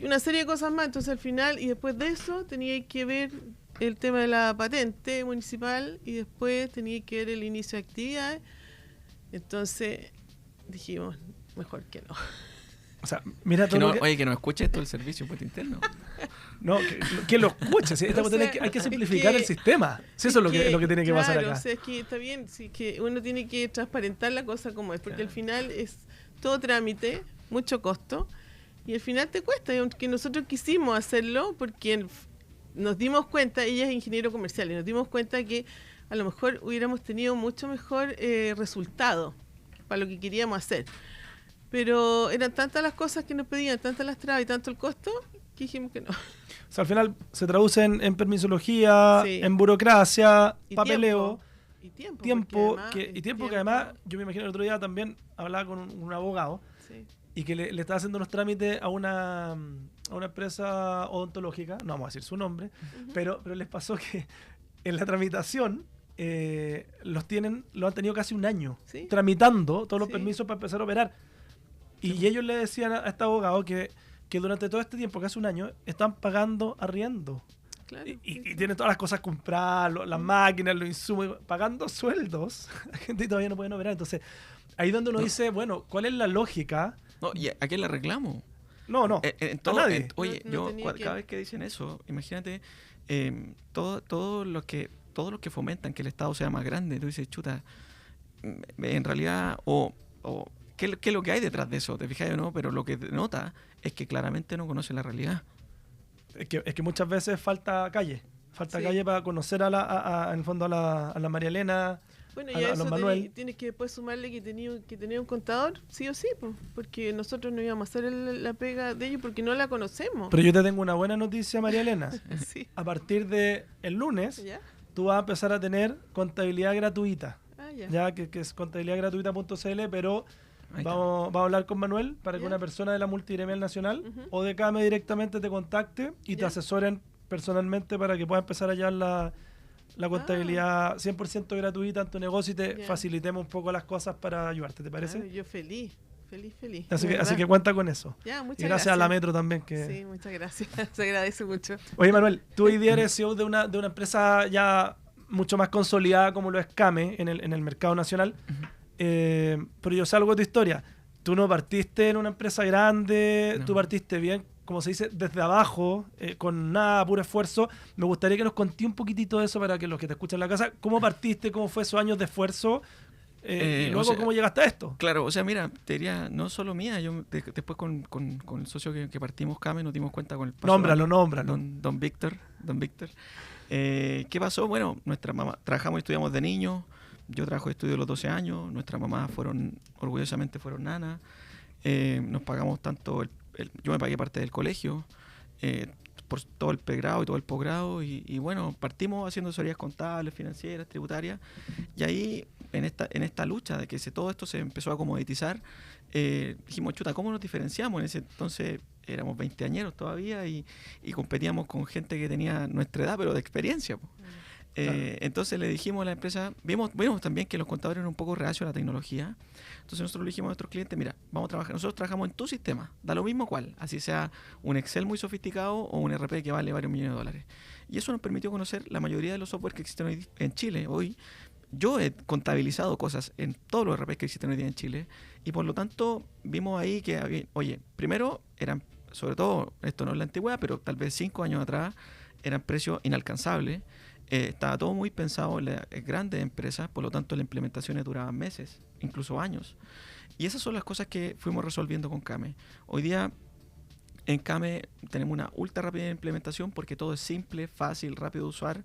una serie de cosas más. Entonces al final, y después de eso, tenía que ver el tema de la patente municipal y después tenía que ver el inicio de actividades. Entonces dijimos, mejor que no. O sea, mira Que todo no, lo que... oye, que no escuche esto el servicio impuesto interno. No, que lo escuche. ¿Sí? Esta O cuestión sea, hay que es simplificar que- el sistema. Sí, eso es lo que tiene que pasar claro, acá. O sea, es que está bien, sí, que uno tiene que transparentar la cosa como es, porque Claro. al final es todo trámite, mucho costo, y al final te cuesta. Y aunque nosotros quisimos hacerlo, porque nos dimos cuenta, ella es ingeniero comercial, y nos dimos cuenta que a lo mejor hubiéramos tenido mucho mejor resultado para lo que queríamos hacer. Pero eran tantas las cosas que nos pedían, tantas las trabas y tanto el costo, que dijimos que no. O sea, al final se traduce en permisología, Sí. en burocracia, Y papeleo, tiempo, porque además, que además, yo me imagino el otro día también hablaba con un abogado, sí. y que le estaba haciendo unos trámites a una empresa odontológica, no vamos a decir su nombre, pero les pasó que en la tramitación lo han tenido casi un año Sí. tramitando todos los Sí. permisos para empezar a operar. Y ellos le decían a este abogado que durante todo este tiempo, casi un año, están pagando arriendo. Claro. Y tienen todas las cosas compradas, las máquinas, los insumos, pagando sueldos. La gente todavía no puede operar. Entonces, ahí donde uno dice, bueno, ¿cuál es la lógica? No, ¿y a quién le reclamo? No, En a todo, nadie. oye, No yo tenía cada vez que dicen eso, imagínate, todos los que fomentan que el Estado sea más grande, tú dices, chuta, en realidad, ¿qué es lo que hay detrás de eso? ¿Te fijas o no? Pero lo que nota es que claramente no conocen la realidad. Es que muchas veces falta calle. Falta Sí. calle para conocer en el fondo a la María Elena. Bueno, a y a los eso Manuel. tienes que después sumarle que tenía un contador, sí o sí, pues, porque nosotros no íbamos a hacer la pega de ellos porque no la conocemos. Pero yo te tengo una buena noticia, María Elena. Sí. A partir de el lunes, ¿Ya? tú vas a empezar a tener contabilidad gratuita. Ah, ya. Ya que es contabilidadgratuita.cl, pero Ahí está. vamos a hablar con Manuel para que Ya. una persona de la Multigremial Nacional Ujú. o de CAME directamente te contacte y te Ya. asesoren personalmente para que puedas empezar a llevar la contabilidad 100% gratuita en tu negocio y te Ya. facilitemos un poco las cosas para ayudarte, ¿te parece? Claro, yo feliz. Así de que verdad. cuenta con eso. Ya, muchas Y gracias a la Metro también. Sí, muchas gracias. Se agradece mucho. Oye, Manuel, tú hoy día eres CEO de una empresa ya mucho más consolidada como lo es CAME en el mercado nacional. Pero yo sé algo de tu historia. Tú no partiste en una empresa grande, No. tú partiste bien, como se dice, desde abajo, con nada, puro esfuerzo. Me gustaría que nos conté un poquitito de eso para que los que te escuchan en la casa, ¿cómo partiste? ¿Cómo fue esos años de esfuerzo? Y luego, o sea, ¿cómo llegaste a esto? Claro, o sea, mira, te diría, no solo mía, después con el socio que partimos CAME nos dimos cuenta con el paso de los Nómbralo. años, Don Víctor. ¿Qué pasó? Bueno, nuestra mamá, trabajamos y estudiamos de niños, yo trabajo y estudio a los 12 años, nuestras mamás orgullosamente fueron nanas, nos pagamos tanto, yo me pagué parte del colegio, por todo el pregrado y todo el posgrado, y bueno, partimos haciendo asesorías contables, financieras, tributarias, y ahí en esta lucha de que todo esto se empezó a comoditizar, dijimos, chuta, ¿cómo nos diferenciamos? En ese entonces éramos veinteañeros todavía y competíamos con gente que tenía nuestra edad, pero de experiencia, po. Entonces le dijimos a la empresa, vimos también que los contadores eran un poco reacios a la tecnología, entonces nosotros le dijimos a nuestros clientes, mira, vamos a trabajar, nosotros trabajamos en tu sistema, da lo mismo cuál, así sea un Excel muy sofisticado o un ERP que vale varios millones de dólares. Y eso nos permitió conocer la mayoría de los software que existen hoy en Chile. Hoy yo he contabilizado cosas en todos los ERP que existen hoy día en Chile y por lo tanto vimos ahí que había, oye, primero eran, sobre todo, esto no es la antigüedad, pero tal vez 5 años atrás eran precios inalcanzables. Estaba todo muy pensado en las grandes empresas, por lo tanto las implementaciones duraban meses, incluso años. Y esas son las cosas que fuimos resolviendo con CAME. Hoy día en CAME tenemos una ultra rápida implementación porque todo es simple, fácil, rápido de usar.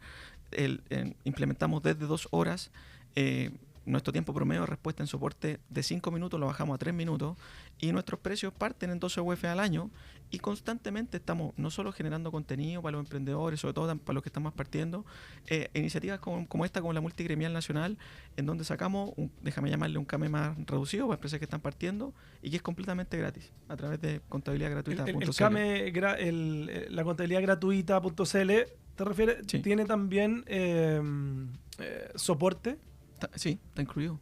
Implementamos desde 2 horas. Nuestro tiempo promedio de respuesta en soporte de 5 minutos lo bajamos a 3 minutos y nuestros precios parten en 12 UF al año y constantemente estamos no solo generando contenido para los emprendedores, sobre todo para los que estamos partiendo, iniciativas como esta, como la Multigremial Nacional, en donde sacamos, déjame llamarle un CAME más reducido para empresas que están partiendo y que es completamente gratis a través de contabilidad gratuita. El CAME, la contabilidad gratuita.cl, ¿te refieres? Sí. Tiene también soporte Sí, está incluido.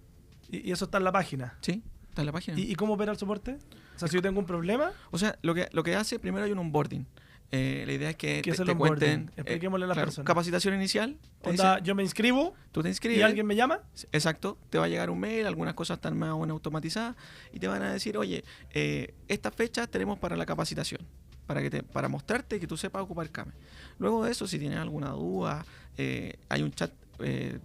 y eso está en la página. Sí, está en la página. ¿Y cómo opera el soporte? O sea, si yo tengo un problema, O sea, lo que hace, primero hay un onboarding. La idea es que ¿qué es el te onboarding? cuenten. Expliquémosle a las personas. Capacitación inicial. Te onda, dice, yo me inscribo tú te inscribes. y alguien me llama. Exacto, te va a llegar un mail, algunas cosas están más o menos automatizadas y te van a decir, oye, estas fechas tenemos para la capacitación, para mostrarte que tú sepas ocupar CAME. Luego de eso, si tienes alguna duda, hay un chat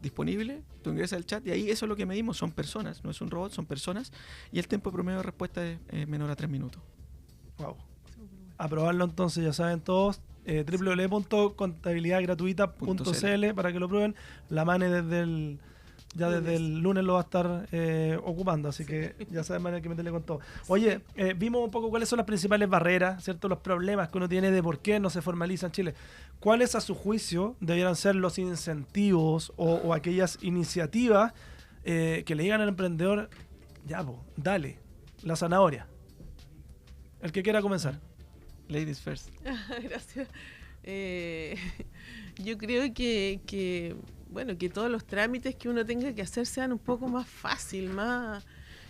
disponible, tú ingresas al chat y ahí eso es lo que medimos, son personas, no es un robot, son personas y el tiempo promedio de respuesta es menor a 3 minutos. Wow. A probarlo entonces, ya saben todos. www.contabilidadgratuita.cl para que lo prueben. La Mane desde el lunes lo va a estar ocupando, así que ya saben, Mane, hay que meterle con todo. Oye, vimos un poco cuáles son las principales barreras, ¿cierto? Los problemas que uno tiene de por qué no se formaliza en Chile. ¿Cuáles a su juicio debieran ser los incentivos o aquellas iniciativas que le digan al emprendedor, ya, dale, la zanahoria? El que quiera comenzar. Ladies first. Gracias. Yo creo que todos los trámites que uno tenga que hacer sean un poco más fácil, más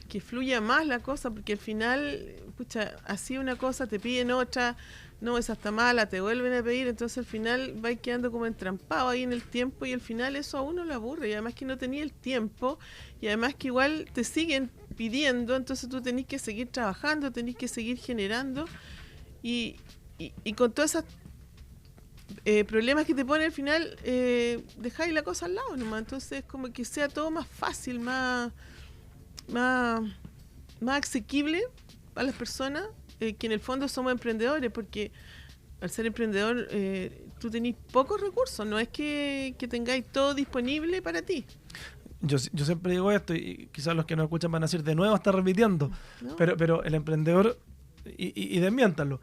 que fluya más la cosa, porque al final, pucha, así una cosa, te piden otra, no, esa está mala, te vuelven a pedir, entonces al final vais quedando como entrampado ahí en el tiempo y al final eso a uno le aburre, y además que no tenía el tiempo, y además que igual te siguen pidiendo, entonces tú tenés que seguir trabajando, tenés que seguir generando, y con todas esas problemas que te pone al final, dejáis la cosa al lado nomás, entonces como que sea todo más fácil, más asequible a las personas, que en el fondo somos emprendedores, porque al ser emprendedor tú tenés pocos recursos, no es que tengáis todo disponible para ti. Yo siempre digo esto, y quizás los que nos escuchan van a decir de nuevo, está repitiendo, ¿no? Pero el emprendedor, y desmiéntanlo,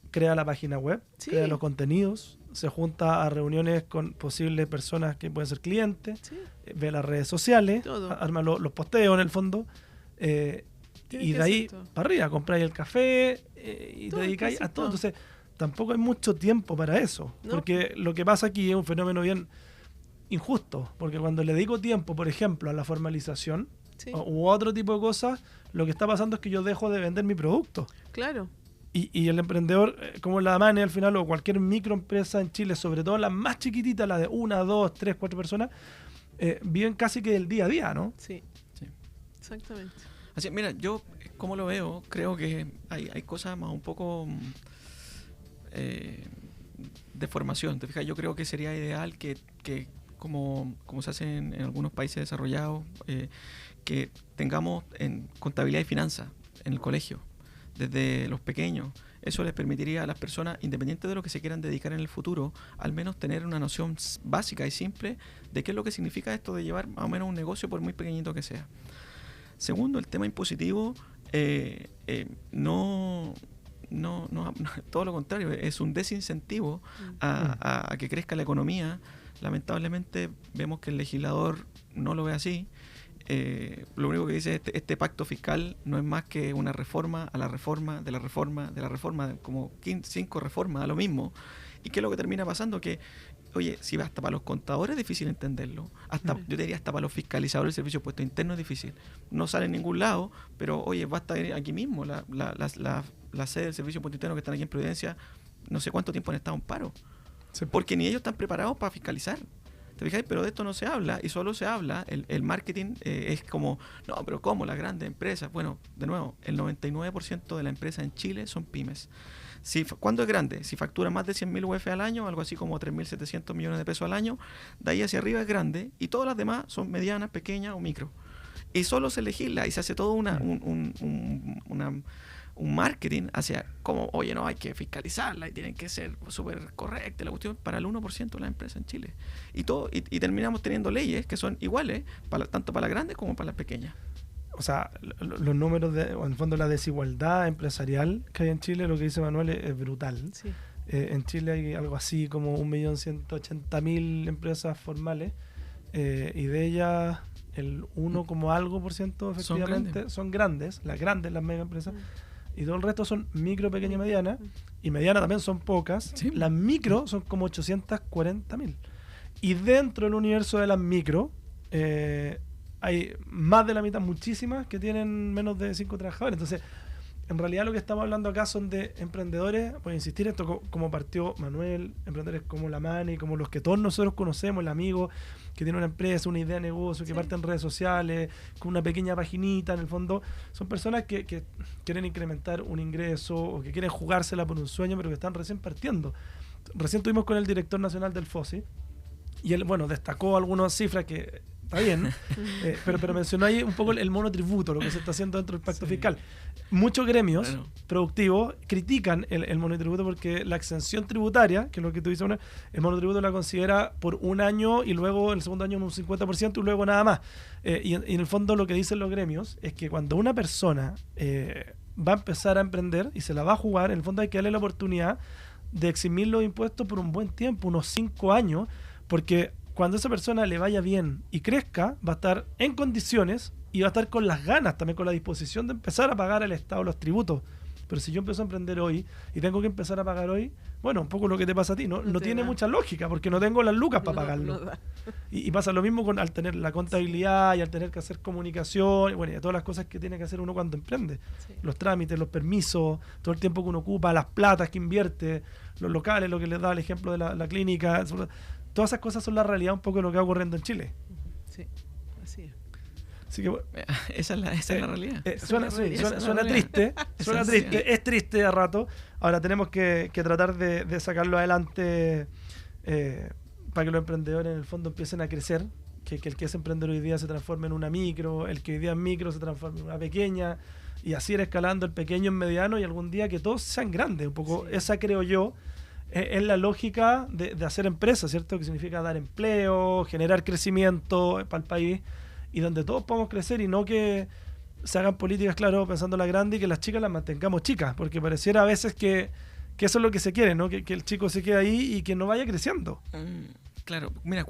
crea la página web, Sí. crea los contenidos, se junta a reuniones con posibles personas que pueden ser clientes, Sí. ve las redes sociales, Todo. arma los posteos en el fondo, Tiene y que de ahí hacer todo. para arriba, compráis el café y Todo, te dedicáis casi a todo. todo. Entonces, tampoco hay mucho tiempo para eso, No. porque lo que pasa aquí es un fenómeno bien injusto, porque cuando le dedico tiempo, por ejemplo, a la formalización Sí, u otro tipo de cosas, lo que está pasando es que yo dejo de vender mi producto. claro. Y el emprendedor, como la Mane al final, o cualquier microempresa en Chile, sobre todo las más chiquititas, las de 1, 2, 3, 4 personas, viven casi que del día a día, ¿no? Sí, Sí. exactamente. Así, mira, yo como lo veo, creo que hay cosas más un poco de formación. ¿Te fijas? Yo creo que sería ideal que como se hace en algunos países desarrollados, que tengamos en contabilidad y finanzas en el colegio, desde los pequeños. Eso les permitiría a las personas, independiente de lo que se quieran dedicar en el futuro, al menos tener una noción básica y simple de qué es lo que significa esto de llevar más o menos un negocio, por muy pequeñito que sea. Segundo, el tema impositivo, no, todo lo contrario, es un desincentivo a que crezca la economía. Lamentablemente vemos que el legislador no lo ve así. Lo único que dice este pacto fiscal no es más que una reforma a la reforma, de la reforma, de la reforma, como 5 reformas a lo mismo. ¿Y qué es lo que termina pasando? Que, oye, si va hasta para los contadores es difícil entenderlo. Yo diría hasta para los fiscalizadores del servicio de impuesto interno es difícil. No sale en ningún lado, pero oye, basta ir aquí mismo. La sede del servicio de impuesto interno que están aquí en Providencia, no sé cuánto tiempo han estado en paro. Sí. Porque ni ellos están preparados para fiscalizar. ¿Te fijáis? Pero de esto no se habla, y solo se habla, el marketing es como, no, pero ¿cómo? Las grandes empresas. Bueno, de nuevo, el 99% de las empresas en Chile son pymes. ¿Cuándo es grande? Si factura más de 100.000 UF al año, algo así como 3.700 millones de pesos al año, de ahí hacia arriba es grande, y todas las demás son medianas, pequeñas o micro. Y solo se legisla y se hace todo un marketing hacia como, oye, no, hay que fiscalizarla y tienen que ser súper correctas la cuestión para el 1% de las empresas en Chile. Y terminamos teniendo leyes que son iguales, tanto para las grandes como para las pequeñas. O sea, los números, o en el fondo la desigualdad empresarial que hay en Chile, lo que dice Manuel, es brutal. Sí. En Chile hay algo así como 1.180.000 empresas formales, y de ellas el 1, como algo por ciento efectivamente son grandes, las mega empresas, y todo el resto son micro, pequeña y mediana, y mediana también son pocas. Sí. Las micro son como 840.000. Y dentro del universo de las micro, hay más de la mitad, muchísimas, que tienen menos de 5 trabajadores. Entonces, en realidad lo que estamos hablando acá son de emprendedores, por insistir, esto como partió Manuel, emprendedores como la Mani, como los que todos nosotros conocemos, el amigo que tiene una empresa, una idea de negocio, que parte en redes sociales, con una pequeña paginita, en el fondo, son personas que quieren incrementar un ingreso o que quieren jugársela por un sueño, pero que están recién partiendo. Recién tuvimos con el director nacional del FOSI, y él, bueno, destacó algunas cifras que está bien, pero mencionó ahí un poco el monotributo, lo que se está haciendo dentro del pacto fiscal. Muchos gremios productivos critican el monotributo porque la exención tributaria, que es lo que tú dices, el monotributo la considera por un año y luego el segundo año un 50% y luego nada más. Y en el fondo lo que dicen los gremios es que cuando una persona va a empezar a emprender y se la va a jugar, en el fondo hay que darle la oportunidad de eximir los impuestos por un buen tiempo, unos 5 años, porque cuando esa persona le vaya bien y crezca, va a estar en condiciones y va a estar con las ganas, también con la disposición de empezar a pagar al Estado los tributos Pero si yo empiezo a emprender hoy y tengo que empezar a pagar hoy, bueno, un poco lo que te pasa a ti, no tiene mucha lógica porque no tengo las lucas para pagarlo. No da. Y pasa lo mismo al tener la contabilidad y al tener que hacer comunicación, bueno, y todas las cosas que tiene que hacer uno cuando emprende. Sí. Los trámites, los permisos, todo el tiempo que uno ocupa, las platas que invierte, los locales, lo que les da el ejemplo de la clínica. Todas esas cosas son la realidad un poco de lo que va ocurriendo en Chile. Sí, así es. Así que, Esa es la realidad. Suena triste, es triste a rato. Ahora tenemos que tratar de sacarlo adelante para que los emprendedores en el fondo empiecen a crecer, que el que es emprendedor hoy día se transforme en una micro, el que hoy día es micro se transforme en una pequeña, y así ir escalando el pequeño en mediano y algún día que todos sean grandes. Un poco esa, creo yo, es la lógica de hacer empresa, ¿cierto? Que significa dar empleo, generar crecimiento para el país, y donde todos podamos crecer y no que se hagan políticas, claro, pensando en la grande y que las chicas las mantengamos chicas, porque pareciera a veces que eso es lo que se quiere, ¿no? Que el chico se quede ahí y que no vaya creciendo. Claro, mira,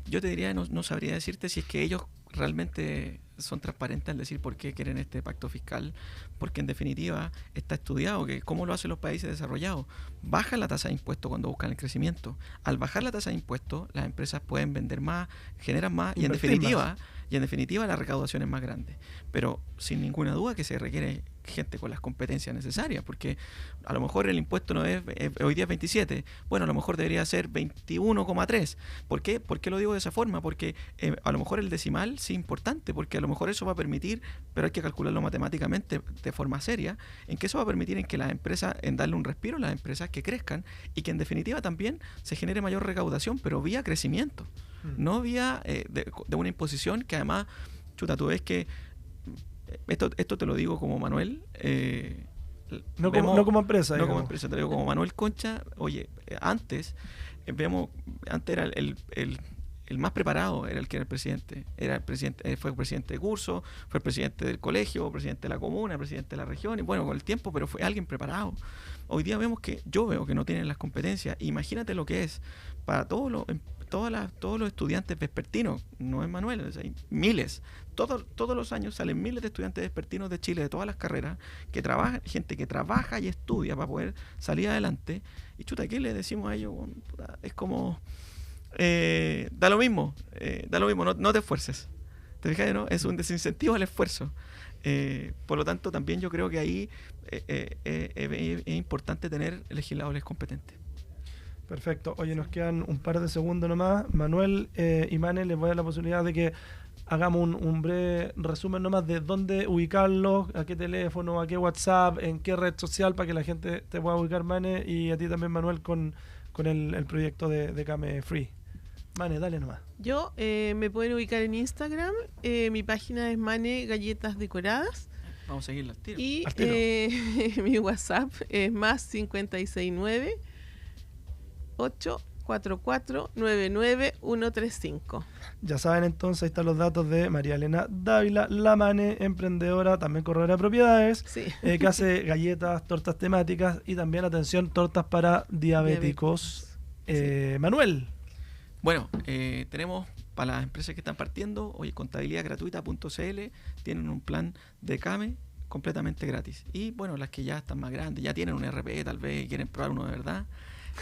yo te diría, no sabría decirte si es que ellos realmente son transparentes al decir por qué quieren este pacto fiscal, porque en definitiva está estudiado que cómo lo hacen los países desarrollados. Bajan la tasa de impuestos cuando buscan el crecimiento. Al bajar la tasa de impuestos, las empresas pueden vender más, generan más y en definitiva la recaudación es más grande. Pero sin ninguna duda que se requiere gente con las competencias necesarias, porque a lo mejor el impuesto no es hoy día es 27, bueno, a lo mejor debería ser 21,3. ¿Por qué? ¿Por qué lo digo de esa forma? Porque a lo mejor el decimal sí es importante, porque a lo mejor eso va a permitir, pero hay que calcularlo matemáticamente de forma seria, en que eso va a permitir en que las empresas, en darle un respiro a las empresas que crezcan y que en definitiva también se genere mayor recaudación, pero vía crecimiento, no vía de una imposición que además, chuta, tú ves que esto te lo digo como Manuel, no como empresa. No como empresa, te lo digo como Manuel Concha. Oye, antes era el más preparado, era el que era el presidente. Fue presidente de curso, fue presidente del colegio, presidente de la comuna, presidente de la región, y bueno, con el tiempo, pero fue alguien preparado. Hoy día yo veo que no tienen las competencias. Imagínate lo que es para todos los estudiantes vespertinos, no es Manuel, hay miles. Todos los años salen miles de estudiantes vespertinos de Chile, de todas las carreras, que trabajan, gente que trabaja y estudia para poder salir adelante. Y chuta, ¿qué le decimos a ellos? Bueno, puta, es como, da lo mismo, no te esfuerces. ¿Te fijas, no? Es un desincentivo al esfuerzo. Por lo tanto, también yo creo que ahí es importante tener legisladores competentes. Perfecto. Oye, nos quedan un par de segundos nomás. Manuel y Mane, les voy a dar la posibilidad de que hagamos un breve resumen nomás de dónde ubicarlos, a qué teléfono, a qué WhatsApp, en qué red social, para que la gente te pueda ubicar, Mane, y a ti también, Manuel, con el proyecto de Kame Free. Mane, dale nomás. Yo me pueden ubicar en Instagram. Mi página es Mane Galletas Decoradas. Vamos a seguirla al tiro. Y mi WhatsApp es más 569 844 99135. Ya saben, entonces, ahí están los datos de María Elena Dávila, la Mane, emprendedora, también corredora de propiedades, Sí. Que hace galletas, tortas temáticas y también, atención, tortas para diabéticos. Manuel. Bueno, tenemos para las empresas que están partiendo, oye, contabilidadgratuita.cl, tienen un plan de Kame completamente gratis. Y bueno, las que ya están más grandes, ya tienen un RP, tal vez quieren probar uno de verdad,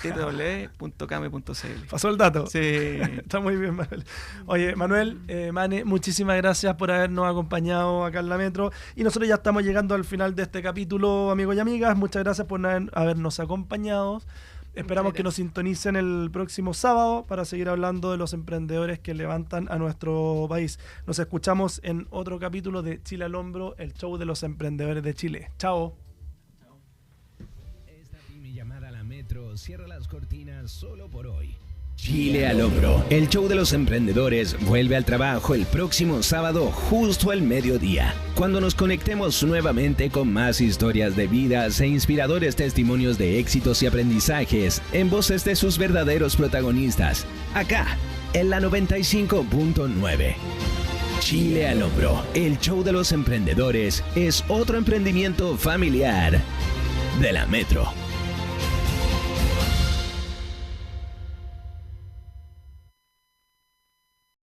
www.kame.cl. Pasó el dato. Sí. Está muy bien, Manuel. Oye, Manuel, Mane, muchísimas gracias por habernos acompañado acá en la Metro. Y nosotros ya estamos llegando al final de este capítulo, amigos y amigas. Muchas gracias por habernos acompañado. Esperamos que nos sintonicen el próximo sábado para seguir hablando de los emprendedores que levantan a nuestro país. Nos escuchamos en otro capítulo de Chile al Hombro, el show de los emprendedores de Chile. Chao. Esta pyme llamada La Metro cierra las cortinas solo por hoy. Chile al Hombro, el show de los emprendedores, vuelve al trabajo el próximo sábado justo al mediodía, cuando nos conectemos nuevamente con más historias de vidas e inspiradores testimonios de éxitos y aprendizajes en voces de sus verdaderos protagonistas, acá en la 95.9. Chile al Hombro, el show de los emprendedores, es otro emprendimiento familiar de La Metro.